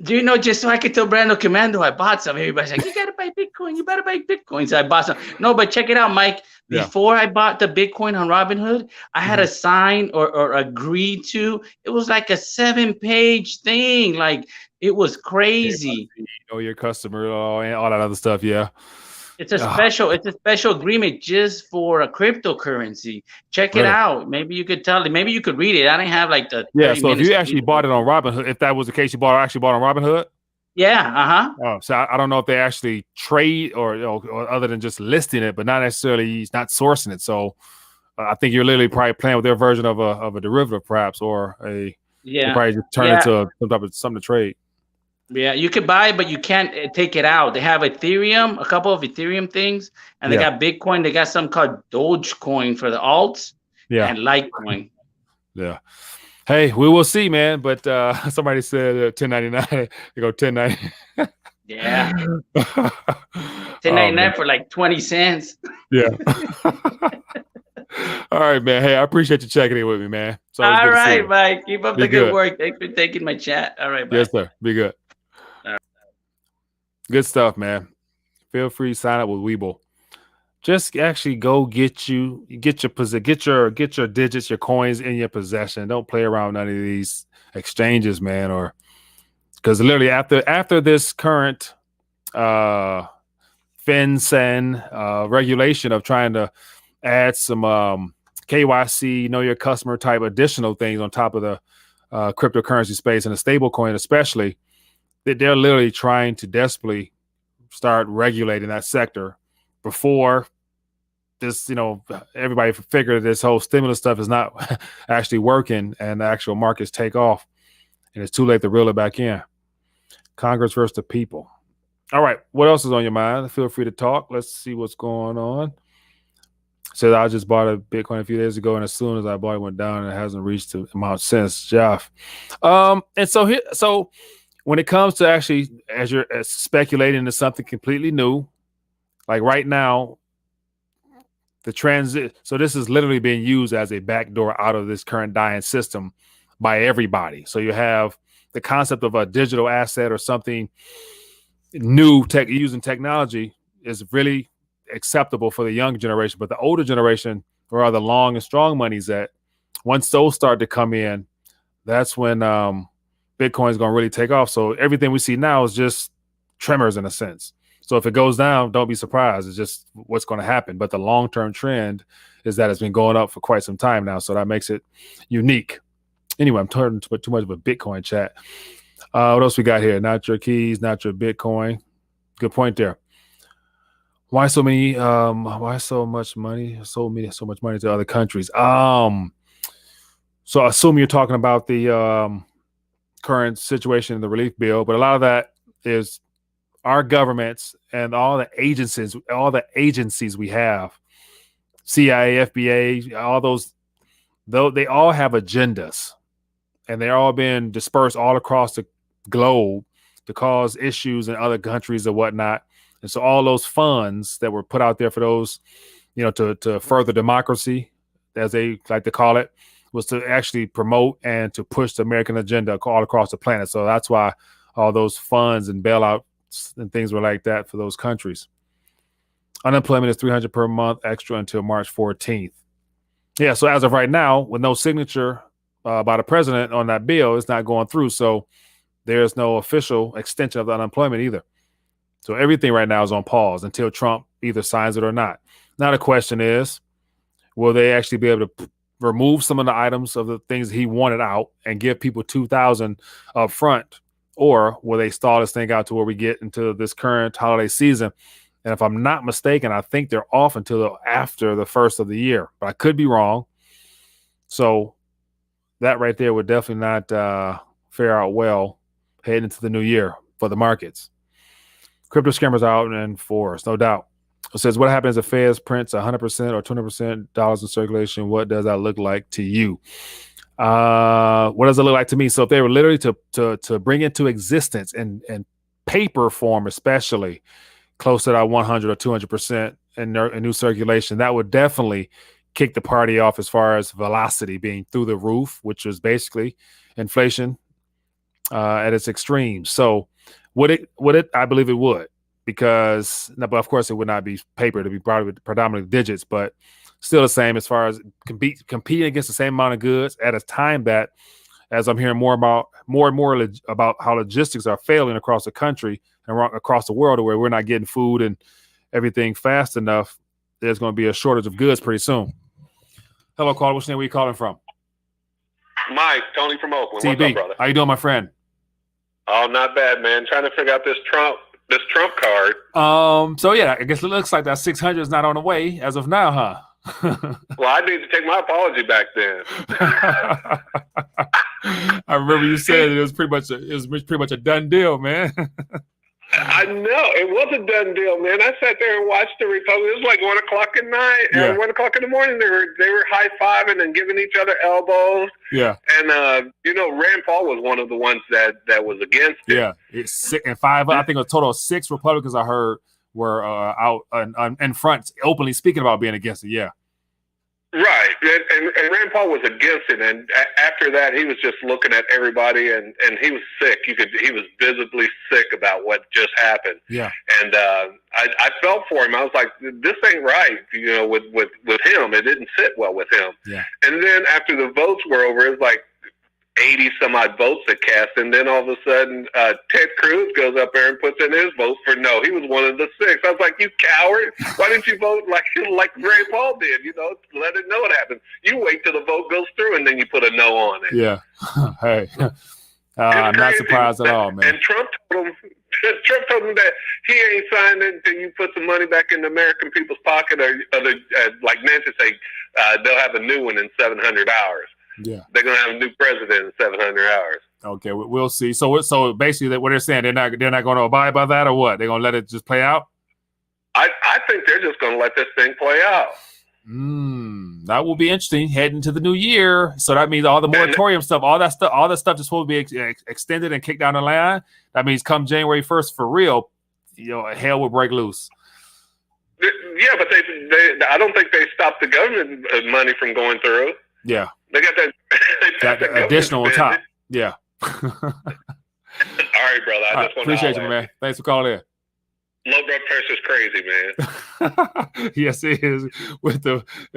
Do just so I could tell Brando Commando I bought some. Everybody's like, you gotta buy Bitcoin. You better buy Bitcoin. So I bought some. No, but check it out, Mike. Before I bought the Bitcoin on Robinhood, I had to sign or agree to. It was like a 7-page thing. Like it was crazy. Your customer and all that other stuff. Yeah. It's a special agreement just for a cryptocurrency. Check it out. Maybe you could tell it. Maybe you could read it. I didn't have like the 30 So if minutes you actually bought it on Robinhood, if that was the case, you actually bought on Robinhood. Yeah. Oh, so I don't know if they actually trade or other than just listing it, but not necessarily he's not sourcing it. So I think you're literally probably playing with their version of a derivative, perhaps, or probably just turn it into some type of something to trade. Yeah, you could buy it, but you can't take it out. They have Ethereum, a couple of Ethereum things, and they got Bitcoin. They got something called Dogecoin for the alts, and Litecoin. Yeah. Hey, we will see, man. But somebody said 1099. They go 1090. Yeah. 1099 for like 20 cents. Yeah. All right, man. Hey, I appreciate you checking in with me, man. All right, Mike. Keep up the good work. Thanks for taking my chat. All right, bye. Yes, sir. Be good. Good stuff, man. Feel free to sign up with Webull. Just actually go get your digits, your coins in your possession. Don't play around with none of these exchanges, man. Or because literally after this current FinCEN regulation of trying to add some KYC, know your customer type additional things on top of the cryptocurrency space and the stable coin, especially, they're literally trying to desperately start regulating that sector before this, everybody figured this whole stimulus stuff is not actually working and the actual markets take off and it's too late to reel it back in. Congress versus the people. All right. What else is on your mind? Feel free to talk. Let's see what's going on. Says I just bought a Bitcoin a few days ago, and as soon as I bought it, went down, and it hasn't reached the amount since. Jeff. And so when it comes to actually, as you're speculating into something completely new, like right now, the transit. So this is literally being used as a backdoor out of this current dying system by everybody. So you have the concept of a digital asset or something new using technology is really acceptable for the young generation, but the older generation, where are the long and strong monies at, once those start to come in, that's when Bitcoin is going to really take off. So everything we see now is just tremors in a sense. So if it goes down, don't be surprised. It's just what's going to happen. But the long-term trend is that it's been going up for quite some time now. So that makes it unique. Anyway, I'm turning to too much of a Bitcoin chat. What else we got here? Not your keys, not your Bitcoin. Good point there. Why so many? Why so much money? So much money to other countries. So I assume you're talking about the current situation in the relief bill, but a lot of that is our governments and all the agencies we have, CIA, FBA, all those, though they all have agendas, and they're all being dispersed all across the globe to cause issues in other countries or whatnot. And so all those funds that were put out there for those, to further democracy, as they like to call it, was to actually promote and to push the American agenda all across the planet. So that's why all those funds and bailouts and things were like that for those countries. Unemployment is $300 per month extra until March 14th. Yeah, so as of right now, with no signature by the president on that bill, it's not going through. So there's no official extension of the unemployment either. So everything right now is on pause until Trump either signs it or not. Now the question is, will they actually be able to remove some of the items of the things he wanted out and give people $2,000 up front? Or will they stall this thing out to where we get into this current holiday season? And if I'm not mistaken, I think they're off until after the first of the year, but I could be wrong. So that right there would definitely not fare out well heading into the new year for the markets. Crypto scammers are out in force, no doubt. It says, what happens if Feds prints 100% or 20% dollars in circulation? What does that look like to you? What does it look like to me? So if they were literally to bring into existence in paper form, especially close to that 100 or 200% in new circulation, that would definitely kick the party off as far as velocity being through the roof, which is basically inflation at its extremes. So would it? I believe it would, because, but of course it would not be paper, to be predominantly digits, but still the same as far as competing against the same amount of goods at a time that, as I'm hearing more and more about how logistics are failing across the country and across the world, where we're not getting food and everything fast enough, there's going to be a shortage of goods pretty soon. Hello, caller. What's your name? Where you calling from? Mike, Tony from Oakland. TB, what's up, brother? How you doing, my friend? Oh, not bad, man. Trying to figure out this Trump card. So yeah, I guess it looks like that 600 is not on the way as of now, huh? Well, I need to take my apology back then. I remember you said it was pretty much a done deal, man. I know it was a done deal, man. I sat there and watched the Republicans. It was like 1 o'clock at night, and 1 o'clock in the morning they were high fiving and giving each other elbows. Yeah, and Rand Paul was one of the ones that was against it. Yeah, it's 6 and 5. I think a total of 6 Republicans I heard were out in front, openly speaking about being against it. Yeah. Right, and Rand Paul was against it, and after that, he was just looking at everybody, and he was sick. He was visibly sick about what just happened. Yeah, and I felt for him. I was like, this ain't right, with him. It didn't sit well with him. Yeah, and then after the votes were over, it was like 80 some odd votes that cast, and then all of a sudden Ted Cruz goes up there and puts in his vote for no. He was one of the 6. I was like, you coward, why didn't you vote like Rand Paul did, let it know what happened. You wait till the vote goes through and then you put a no on it. Yeah. Hey, I'm not surprised at all, man. And Trump told him that he ain't signed it until you put some money back in the American people's pocket, or like Nancy say, they'll have a new one in 700 hours. Yeah, they're gonna have a new president in 700 hours. Okay, we'll see. So basically, what they're saying, they're not going to abide by that, or what? They're gonna let it just play out. I think they're just gonna let this thing play out. That will be interesting heading to the new year. So that means all the moratorium stuff, all that stuff is supposed to be extended and kicked down the line. That means come January 1st, for real, hell will break loose. Yeah, but they I don't think they stopped the government money from going through. Yeah. They got that additional on top. Yeah. All right, brother. I just want appreciate you, man. Thanks for calling in. Low blood pressure is crazy, man. Yes, it is. With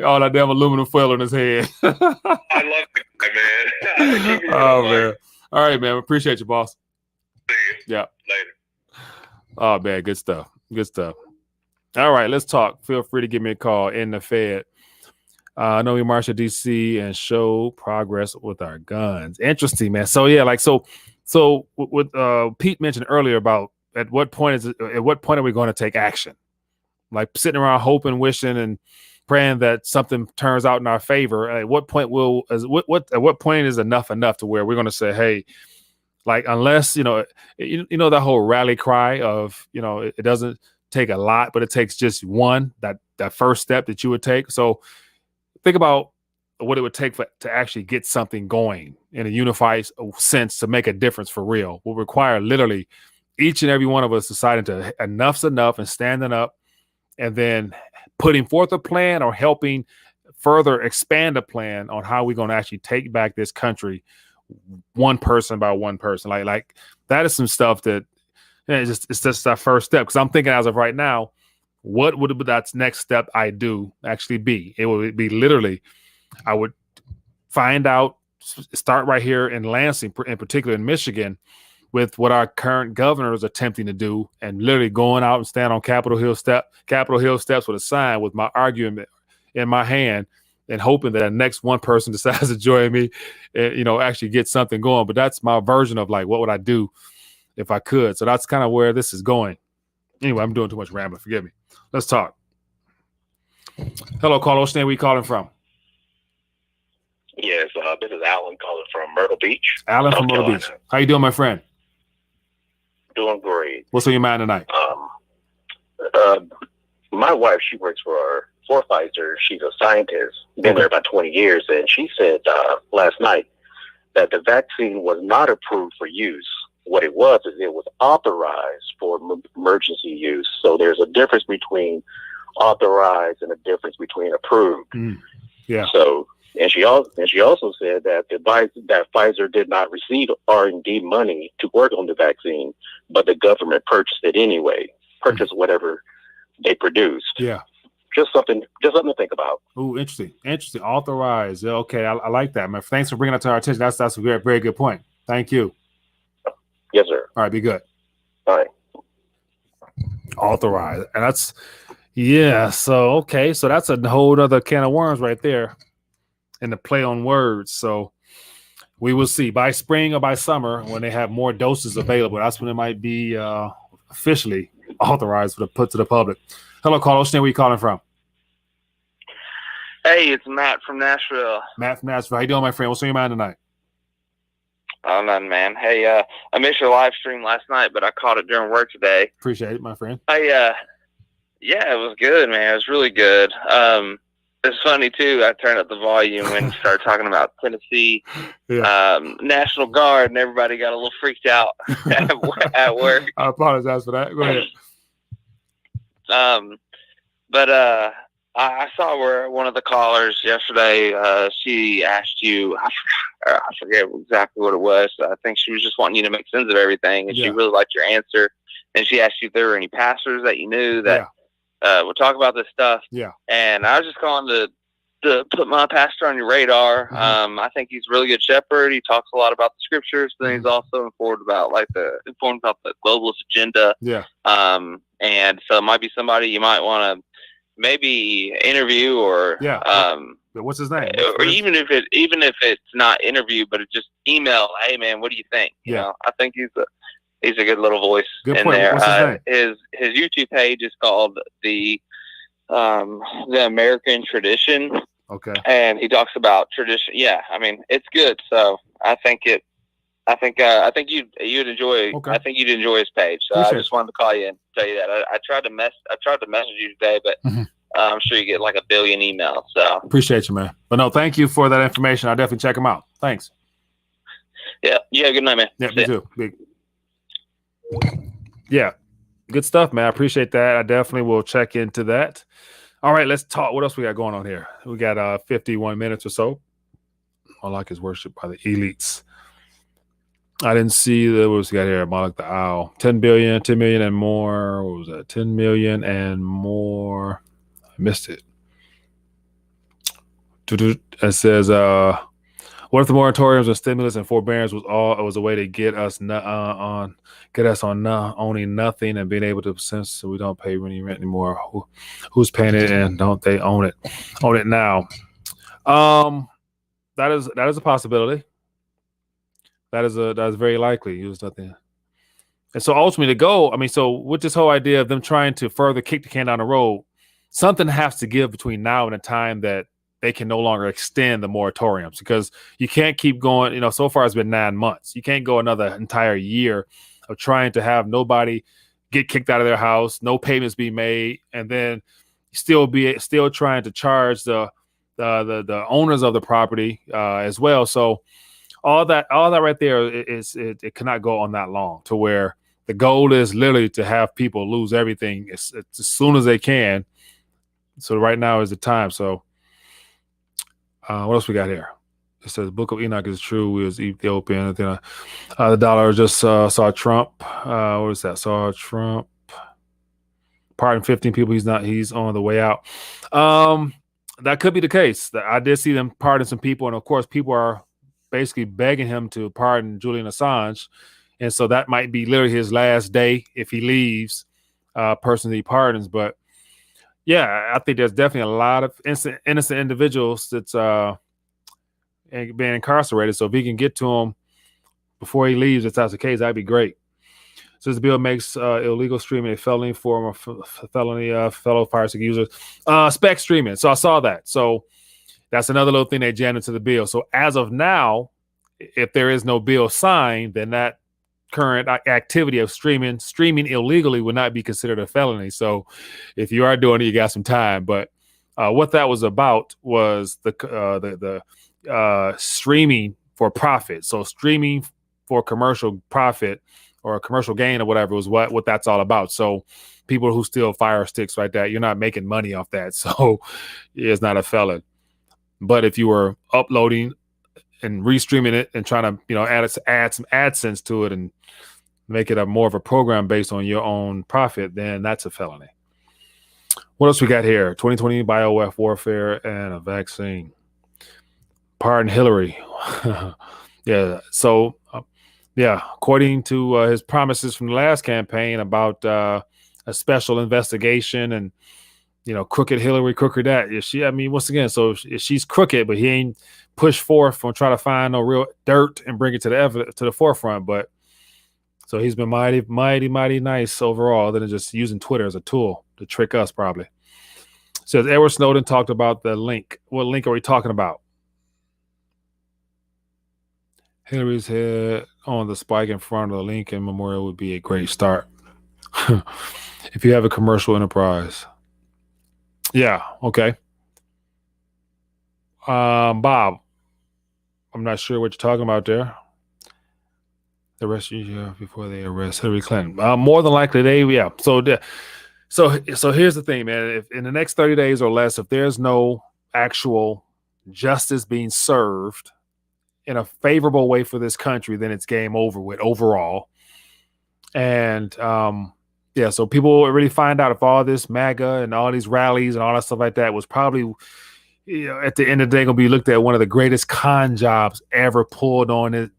all that damn aluminum foil in his head. I love it, man. Oh, man. All right, man. Appreciate you, boss. See you. Yeah. Later. Oh, man. Good stuff. Good stuff. All right, let's talk. Feel free to give me a call in the Fed. I know we march to DC and show progress with our guns. Interesting, man. So yeah, so what Pete mentioned earlier about at what point are we going to take action? Like sitting around hoping, wishing, and praying that something turns out in our favor. At what point is enough to where we're going to say, hey, like unless that whole rally cry of it doesn't take a lot, but it takes just one that first step that you would take. So think about what it would take to actually get something going in a unified sense to make a difference for real. Will require literally each and every one of us deciding to enough's enough and standing up, and then putting forth a plan or helping further expand a plan on how we're going to actually take back this country one person by one person. Like that is some stuff that it's just that first step. Because I'm thinking as of right now, what would that next step I do actually be? It would be literally, I would find out, start right here in Lansing, in particular in Michigan, with what our current governor is attempting to do, and literally going out and stand on Capitol Hill steps with a sign with my argument in my hand, and hoping that the next one person decides to join me and, actually get something going. But that's my version of like, what would I do if I could? So that's kind of where this is going. Anyway, I'm doing too much rambling. Forgive me. Let's talk. Hello, caller. What's your name? Where you calling from? Yes, this is Alan calling from Myrtle Beach. Alan from Myrtle Beach. How you doing, my friend? Doing great. What's on your mind tonight? My wife, she works for Pfizer. She's a scientist. Been there about 20 years, and she said last night that the vaccine was not approved for use. What it was is it was authorized for emergency use. So there's a difference between authorized and a difference between approved. Yeah. So, and she also said that that Pfizer did not receive R&D money to work on the vaccine, but the government purchased it anyway. Purchased whatever they produced. Yeah. Just something to think about. Oh, interesting. Authorized. Okay, I like that, man. Thanks for bringing that to our attention. That's a very, very good point. Thank you. Yes, sir. All right, be good. All right. Authorized. And Yeah. So, okay. So that's a whole other can of worms right there in the play on words. So we will see by spring or by summer when they have more doses available. That's when it might be officially authorized to put to the public. Hello, Carlos. Where are you calling from? Hey, it's Matt from Nashville. Matt from Nashville. How you doing, my friend? What's on your mind tonight? Oh, nothing, man. Hey, I missed your live stream last night, but I caught it during work today. Appreciate it, my friend. Yeah, it was good, man. It was really good. It's funny too. I turned up the volume when you started talking about Tennessee National Guard, and everybody got a little freaked out at work. I apologize for that. Go ahead. But I saw where one of the callers yesterday, she asked you, I forget exactly what it was. I think she was just wanting you to make sense of everything, and she really liked your answer. And she asked you if there were any pastors that you knew that would talk about this stuff. Yeah. And I was just calling to put my pastor on your radar. Mm-hmm. I think he's a really good shepherd. He talks a lot about the scriptures, but he's also informed about the globalist agenda. Yeah. And so it might be somebody you might want to maybe interview or what's his name? Or even if it's not interview, but it just email. Hey man, what do you think? You know, I think he's a good little voice good in point. there. What's his name? His YouTube page is called the American Tradition. Okay. And he talks about tradition. Yeah, I mean it's good. So I think you'd enjoy. Okay. I think you'd enjoy his page. So I just wanted to call you and tell you that. I tried to message you today, but I'm sure you get like a billion emails. So appreciate you, man. But no, thank you for that information. I'll definitely check them out. Thanks. Yeah. Good night, man. Yeah, me too. Yeah, good stuff, man. I appreciate that. I definitely will check into that. All right, let's talk. What else we got going on here? We got 51 minutes or so. I like his worship by the elites. I didn't see what was got here. Moloch the Owl. 10 billion, 10 million and more. What was that? 10 million and more. I missed it. It says, what if the moratoriums and stimulus and forbearance was a way to get us on owning nothing and being able to, since we don't pay any rent anymore, who's paying it and don't they own it now? That is a possibility. That is very likely. Use nothing. And so ultimately the goal, I mean, so with this whole idea of them trying to further kick the can down the road, something has to give between now and the time that they can no longer extend the moratoriums, because you can't keep going. You know, so far it's been 9 months. You can't go another entire year of trying to have nobody get kicked out of their house, no payments be made, and then still trying to charge the owners of the property as well. So all that right there it cannot go on that long, to where the goal is literally to have people lose everything as soon as they can. So right now is the time. So what else we got here? It says Book of Enoch is true. We was Ethiopian. The dollar just saw Trump. What is that? Saw Trump. Pardon 15 people. He's on the way out. That could be the case. I did see them pardon some people. And of course, people are basically begging him to pardon Julian Assange. And so that might be literally his last day if he leaves, person that he pardons. But yeah, I think there's definitely a lot of innocent individuals that's being incarcerated. So if he can get to them before he leaves, if that's the case, that'd be great. So this bill makes illegal streaming a felony form of felony fellow fire stick users. Spec streaming. So I saw that. So that's another little thing they jammed into the bill. So as of now, if there is no bill signed, then that current activity of streaming illegally would not be considered a felony. So if you are doing it, you got some time. But what that was about was the streaming for profit. So streaming for commercial profit or commercial gain or whatever was what that's all about. So people who steal fire sticks like that, you're not making money off that. So it's not a felon. But if you were uploading and restreaming it and trying to, add some AdSense to it and make it more of a program based on your own profit, then that's a felony. What else we got here? 2020 bioweapon warfare and a vaccine. Pardon Hillary. Yeah. So, according to his promises from the last campaign about a special investigation and crooked Hillary, crooked that. Once again, so if she's crooked, but he ain't pushed forth on trying to find no real dirt and bring it to the forefront. But so he's been mighty, mighty, mighty nice overall, other than just using Twitter as a tool to trick us, probably. Says Edward Snowden talked about the link. What link are we talking about? Hillary's head on the spike in front of the Lincoln Memorial would be a great start. If you have a commercial enterprise. Yeah, okay. Bob, I'm not sure what you're talking about there. The rest of you before they arrest Hillary Clinton. More than likely So here's the thing, man. If in the next 30 days or less, if there's no actual justice being served in a favorable way for this country, then it's game over with overall. And so people will really find out if all this MAGA and all these rallies and all that stuff like that was probably, at the end of the day, going to be looked at one of the greatest con jobs ever pulled on the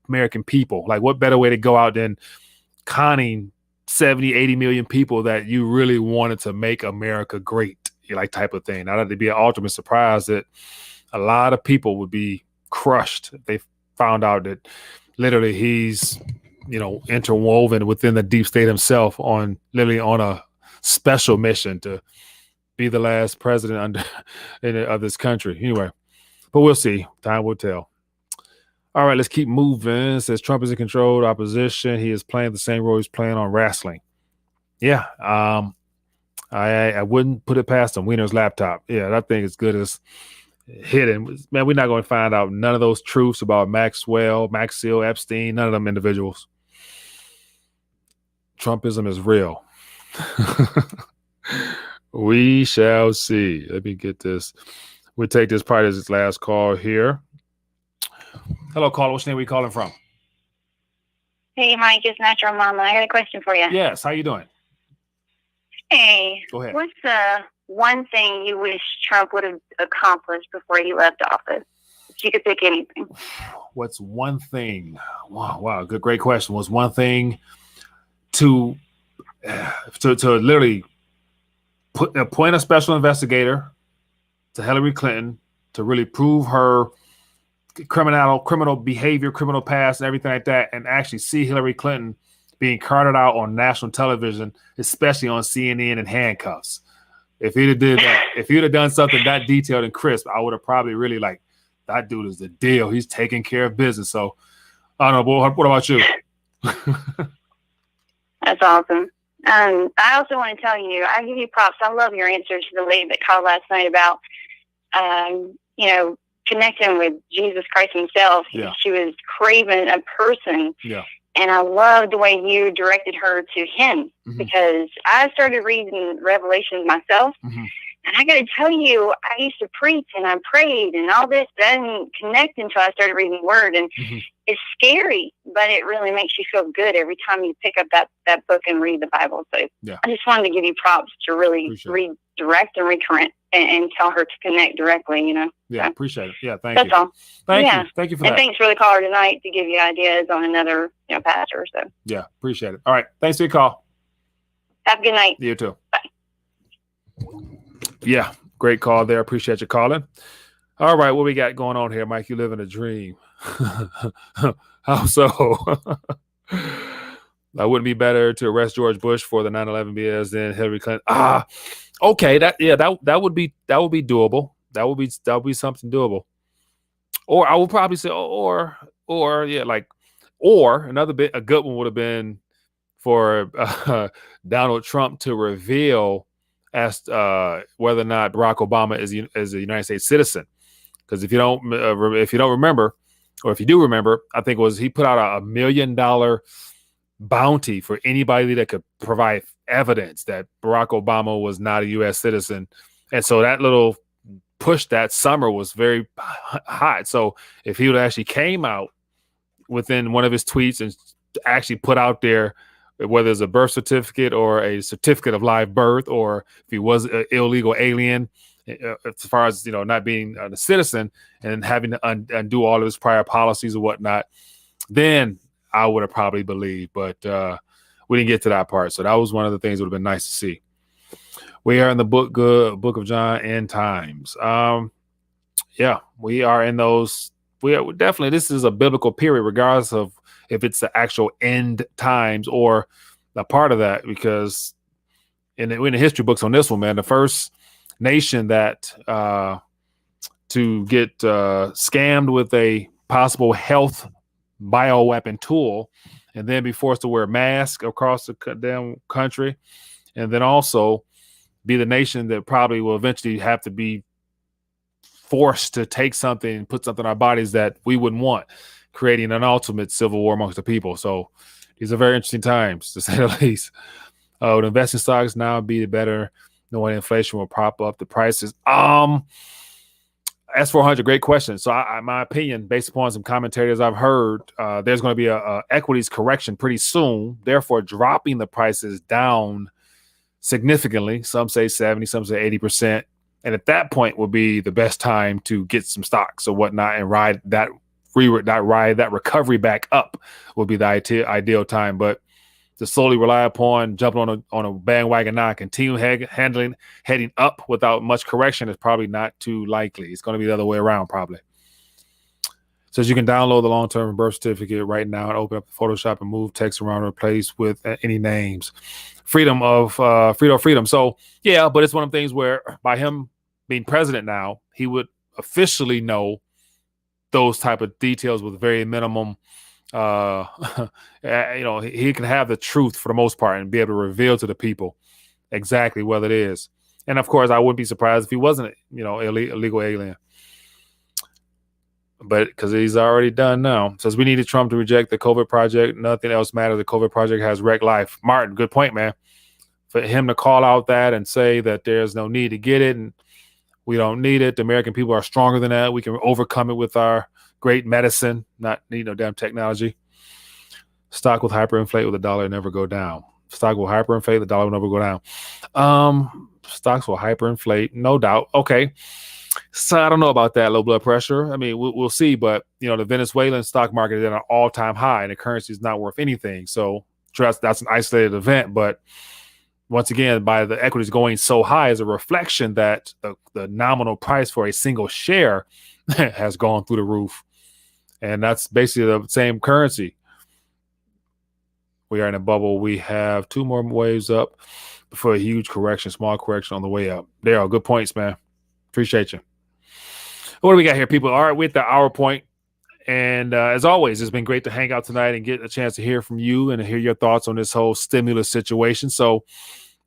American people. Like, what better way to go out than conning 70, 80 million people that you really wanted to make America great, type of thing. Now, that'd be an ultimate surprise that a lot of people would be crushed if they found out that literally he's, interwoven within the deep state himself on a special mission to be the last president of this country. Anyway, but we'll see. Time will tell. All right, let's keep moving. It says Trump is in control of opposition. He is playing the same role he's playing on wrestling. Yeah, I wouldn't put it past him. Wiener's laptop. Yeah, that thing is good as hidden. Man, we're not going to find out none of those truths about Massengill, Epstein, none of them individuals. Trumpism is real. We shall see. Let me get this. We'll take this part as its last call here. Hello, caller. What's your name? Where you calling from? Hey, Mike. It's Natural Mama. I got a question for you. Yes. How you doing? Hey. Go ahead. What's the one thing you wish Trump would have accomplished before he left office? If you could pick anything. What's one thing? Wow. Great question. What's one thing to literally appoint a special investigator to Hillary Clinton to really prove her criminal behavior, criminal past, and everything like that, and actually see Hillary Clinton being carted out on national television, especially on CNN in handcuffs. If he'd have did that, if he'd have done something that detailed and crisp, I would have probably really that dude is the deal. He's taking care of business. So I don't know. What about you? That's awesome. I also want to tell you, I give you props. I love your answer to the lady that called last night about, connecting with Jesus Christ himself. Yeah. She was craving a person. Yeah. And I love the way you directed her to him, because I started reading Revelations myself. And I got to tell you, I used to preach and I prayed and all this, but I didn't connect until I started reading the Word. And it's scary, but it really makes you feel good every time you pick up that book and read the Bible. So I just wanted to give you props to really redirect and recurrent and tell her to connect directly, Yeah, so, appreciate it. Yeah, thank you. That's all. Thank you. Thank you for that. And thanks for the caller tonight to give you ideas on another pastor. So yeah, appreciate it. All right. Thanks for your call. Have a good night. You too. Bye. Yeah, great call there. Appreciate you calling. All right, what we got going on here, Mike? You live in a dream. How so? That wouldn't be better to arrest George Bush for the 9/11 BS than Hillary Clinton. Okay, that would be doable. That would be something doable. Or I would probably say, or a good one would have been for Donald Trump to reveal as whether or not Barack Obama is a United States citizen. Because if you don't remember, or if you do remember, I think it was he put out a $1 million bounty for anybody that could provide evidence that Barack Obama was not a U.S. citizen. And so that little push that summer was very hot. So if he would actually came out within one of his tweets and actually put out there whether it's a birth certificate or a certificate of live birth, or if he was an illegal alien, as far as, not being a citizen and having to undo all of his prior policies or whatnot, then I would have probably believed. But we didn't get to that part. So that was one of the things that would have been nice to see. We are in the book of John, end times. Yeah, we are in those. We are definitely. This is a biblical period, regardless of if it's the actual end times or a part of that. Because in the history books on this one, man, the first nation that to get scammed with a possible health bioweapon tool, and then be forced to wear a mask across the damn country, and then also be the nation that probably will eventually have to be forced to take something and put something in our bodies that we wouldn't want, creating an ultimate civil war amongst the people. So these are very interesting times, to say the least. Would investing stocks now be better knowing inflation will prop up the prices? S400, great question. So my opinion, based upon some commentators I've heard, there's going to be a equities correction pretty soon, therefore dropping the prices down significantly. Some say 70, some say 80%. And at that point will be the best time to get some stocks or whatnot and ride that recovery back up will be the ideal time. But to slowly rely upon jumping on a bandwagon now, continue heading up without much correction is probably not too likely. It's going to be the other way around probably. Says you can download the long-term birth certificate right now and open up Photoshop and move text around and replace with any names. Freedom. So yeah, but it's one of the things where by him being president now, he would officially know those type of details with very minimum. He can have the truth for the most part and be able to reveal to the people exactly what it is. And of course, I wouldn't be surprised if he wasn't, illegal alien. But because he's already done now. Says we needed Trump to reject the COVID project. Nothing else matters. The COVID project has wrecked life. Martin, good point, man. For him to call out that and say that there's no need to get it and we don't need it. The American people are stronger than that. We can overcome it with our great medicine, not need no damn technology. Stock will hyperinflate with the dollar never go down. Stock will hyperinflate, the dollar will never go down. Stocks will hyperinflate, no doubt. Okay. So I don't know about that low blood pressure. I mean, we'll see, but the Venezuelan stock market is at an all-time high and the currency is not worth anything. So that's an isolated event. But once again, by the equities going so high is a reflection that the nominal price for a single share has gone through the roof. And that's basically the same currency. We are in a bubble. We have 2 more waves up before a huge correction, small correction on the way up. There are good points, man. Appreciate you. What do we got here, people? All right, we're at the hour point. And as always, it's been great to hang out tonight and get a chance to hear from you and to hear your thoughts on this whole stimulus situation. So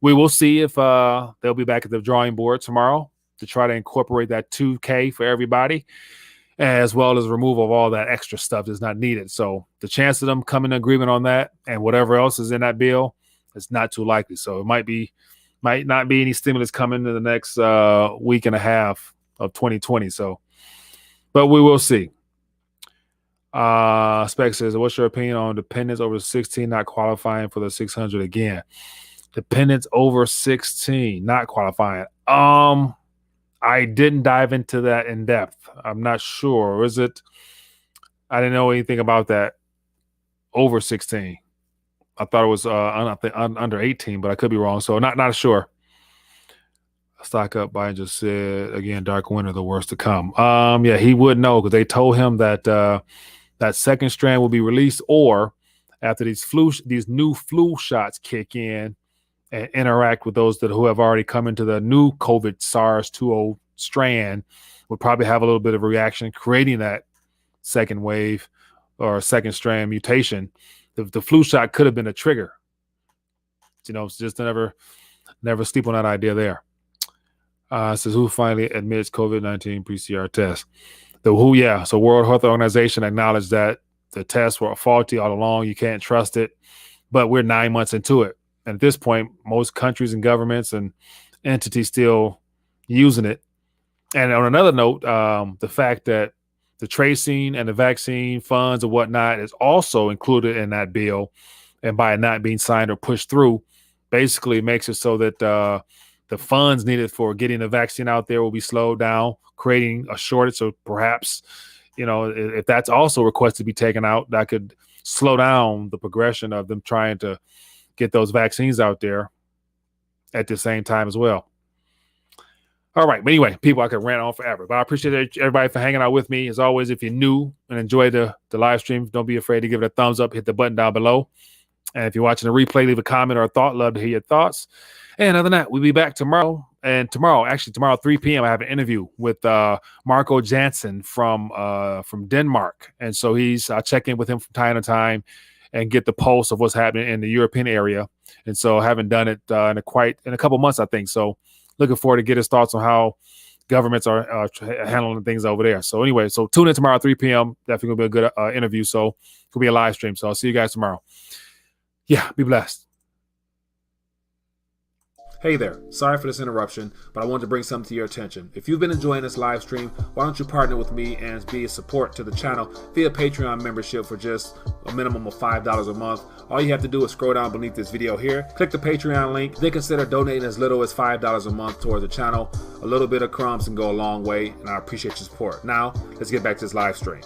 we will see if they'll be back at the drawing board tomorrow to try to incorporate that 2K for everybody, as well as removal of all that extra stuff that's not needed. So the chance of them coming to agreement on that and whatever else is in that bill is not too likely. So it might not be any stimulus coming in the next week and a half of 2020. So, but we will see. Spec says, what's your opinion on dependents over 16 not qualifying for the 600 again? Dependents over 16 not qualifying. I didn't dive into that in depth. I'm not sure. Is it? I didn't know anything about that. Over 16. I thought it was under 18, but I could be wrong. So not sure. Stock up. Biden just said again, dark winter, the worst to come. Yeah, he would know because they told him that that second strand will be released, or after these new flu shots kick in and interact with those who have already come into the new COVID SARS-2 strand, would probably have a little bit of a reaction, creating that second wave or second strand mutation. The flu shot could have been a trigger. Just never sleep on that idea there. Says who finally admits COVID-19 PCR test? The WHO, yeah. So World Health Organization acknowledged that the tests were faulty all along. You can't trust it. But we're 9 months into it. And at this point, most countries and governments and entities still using it. And on another note, the fact that the tracing and the vaccine funds and whatnot is also included in that bill, and by it not being signed or pushed through, basically makes it so that the funds needed for getting the vaccine out there will be slowed down, creating a shortage. So perhaps, if that's also requested to be taken out, that could slow down the progression of them trying to get those vaccines out there. at the same time as well. All right. But anyway, people, I could rant on forever. But I appreciate everybody for hanging out with me. As always, if you're new and enjoy the live stream, don't be afraid to give it a thumbs up. Hit the button down below. And if you're watching a replay, leave a comment or a thought. Love to hear your thoughts. And other than that, we'll be back tomorrow. And tomorrow, 3 p.m., I have an interview with Marco Jansen from Denmark. And so I'll check in with him from time to time and get the pulse of what's happening in the European area. And so I haven't done it in a couple months, I think. So looking forward to get his thoughts on how governments are handling things over there. So anyway, so tune in tomorrow, 3 p.m. Definitely going to be a good interview. So it'll be a live stream. So I'll see you guys tomorrow. Yeah, be blessed. Hey there, sorry for this interruption, but I wanted to bring something to your attention. If you've been enjoying this live stream, why don't you partner with me and be a support to the channel via Patreon membership for just a minimum of $5 a month. All you have to do is scroll down beneath this video here, click the Patreon link, then consider donating as little as $5 a month toward the channel. A little bit of crumbs can go a long way, and I appreciate your support. Now, let's get back to this live stream.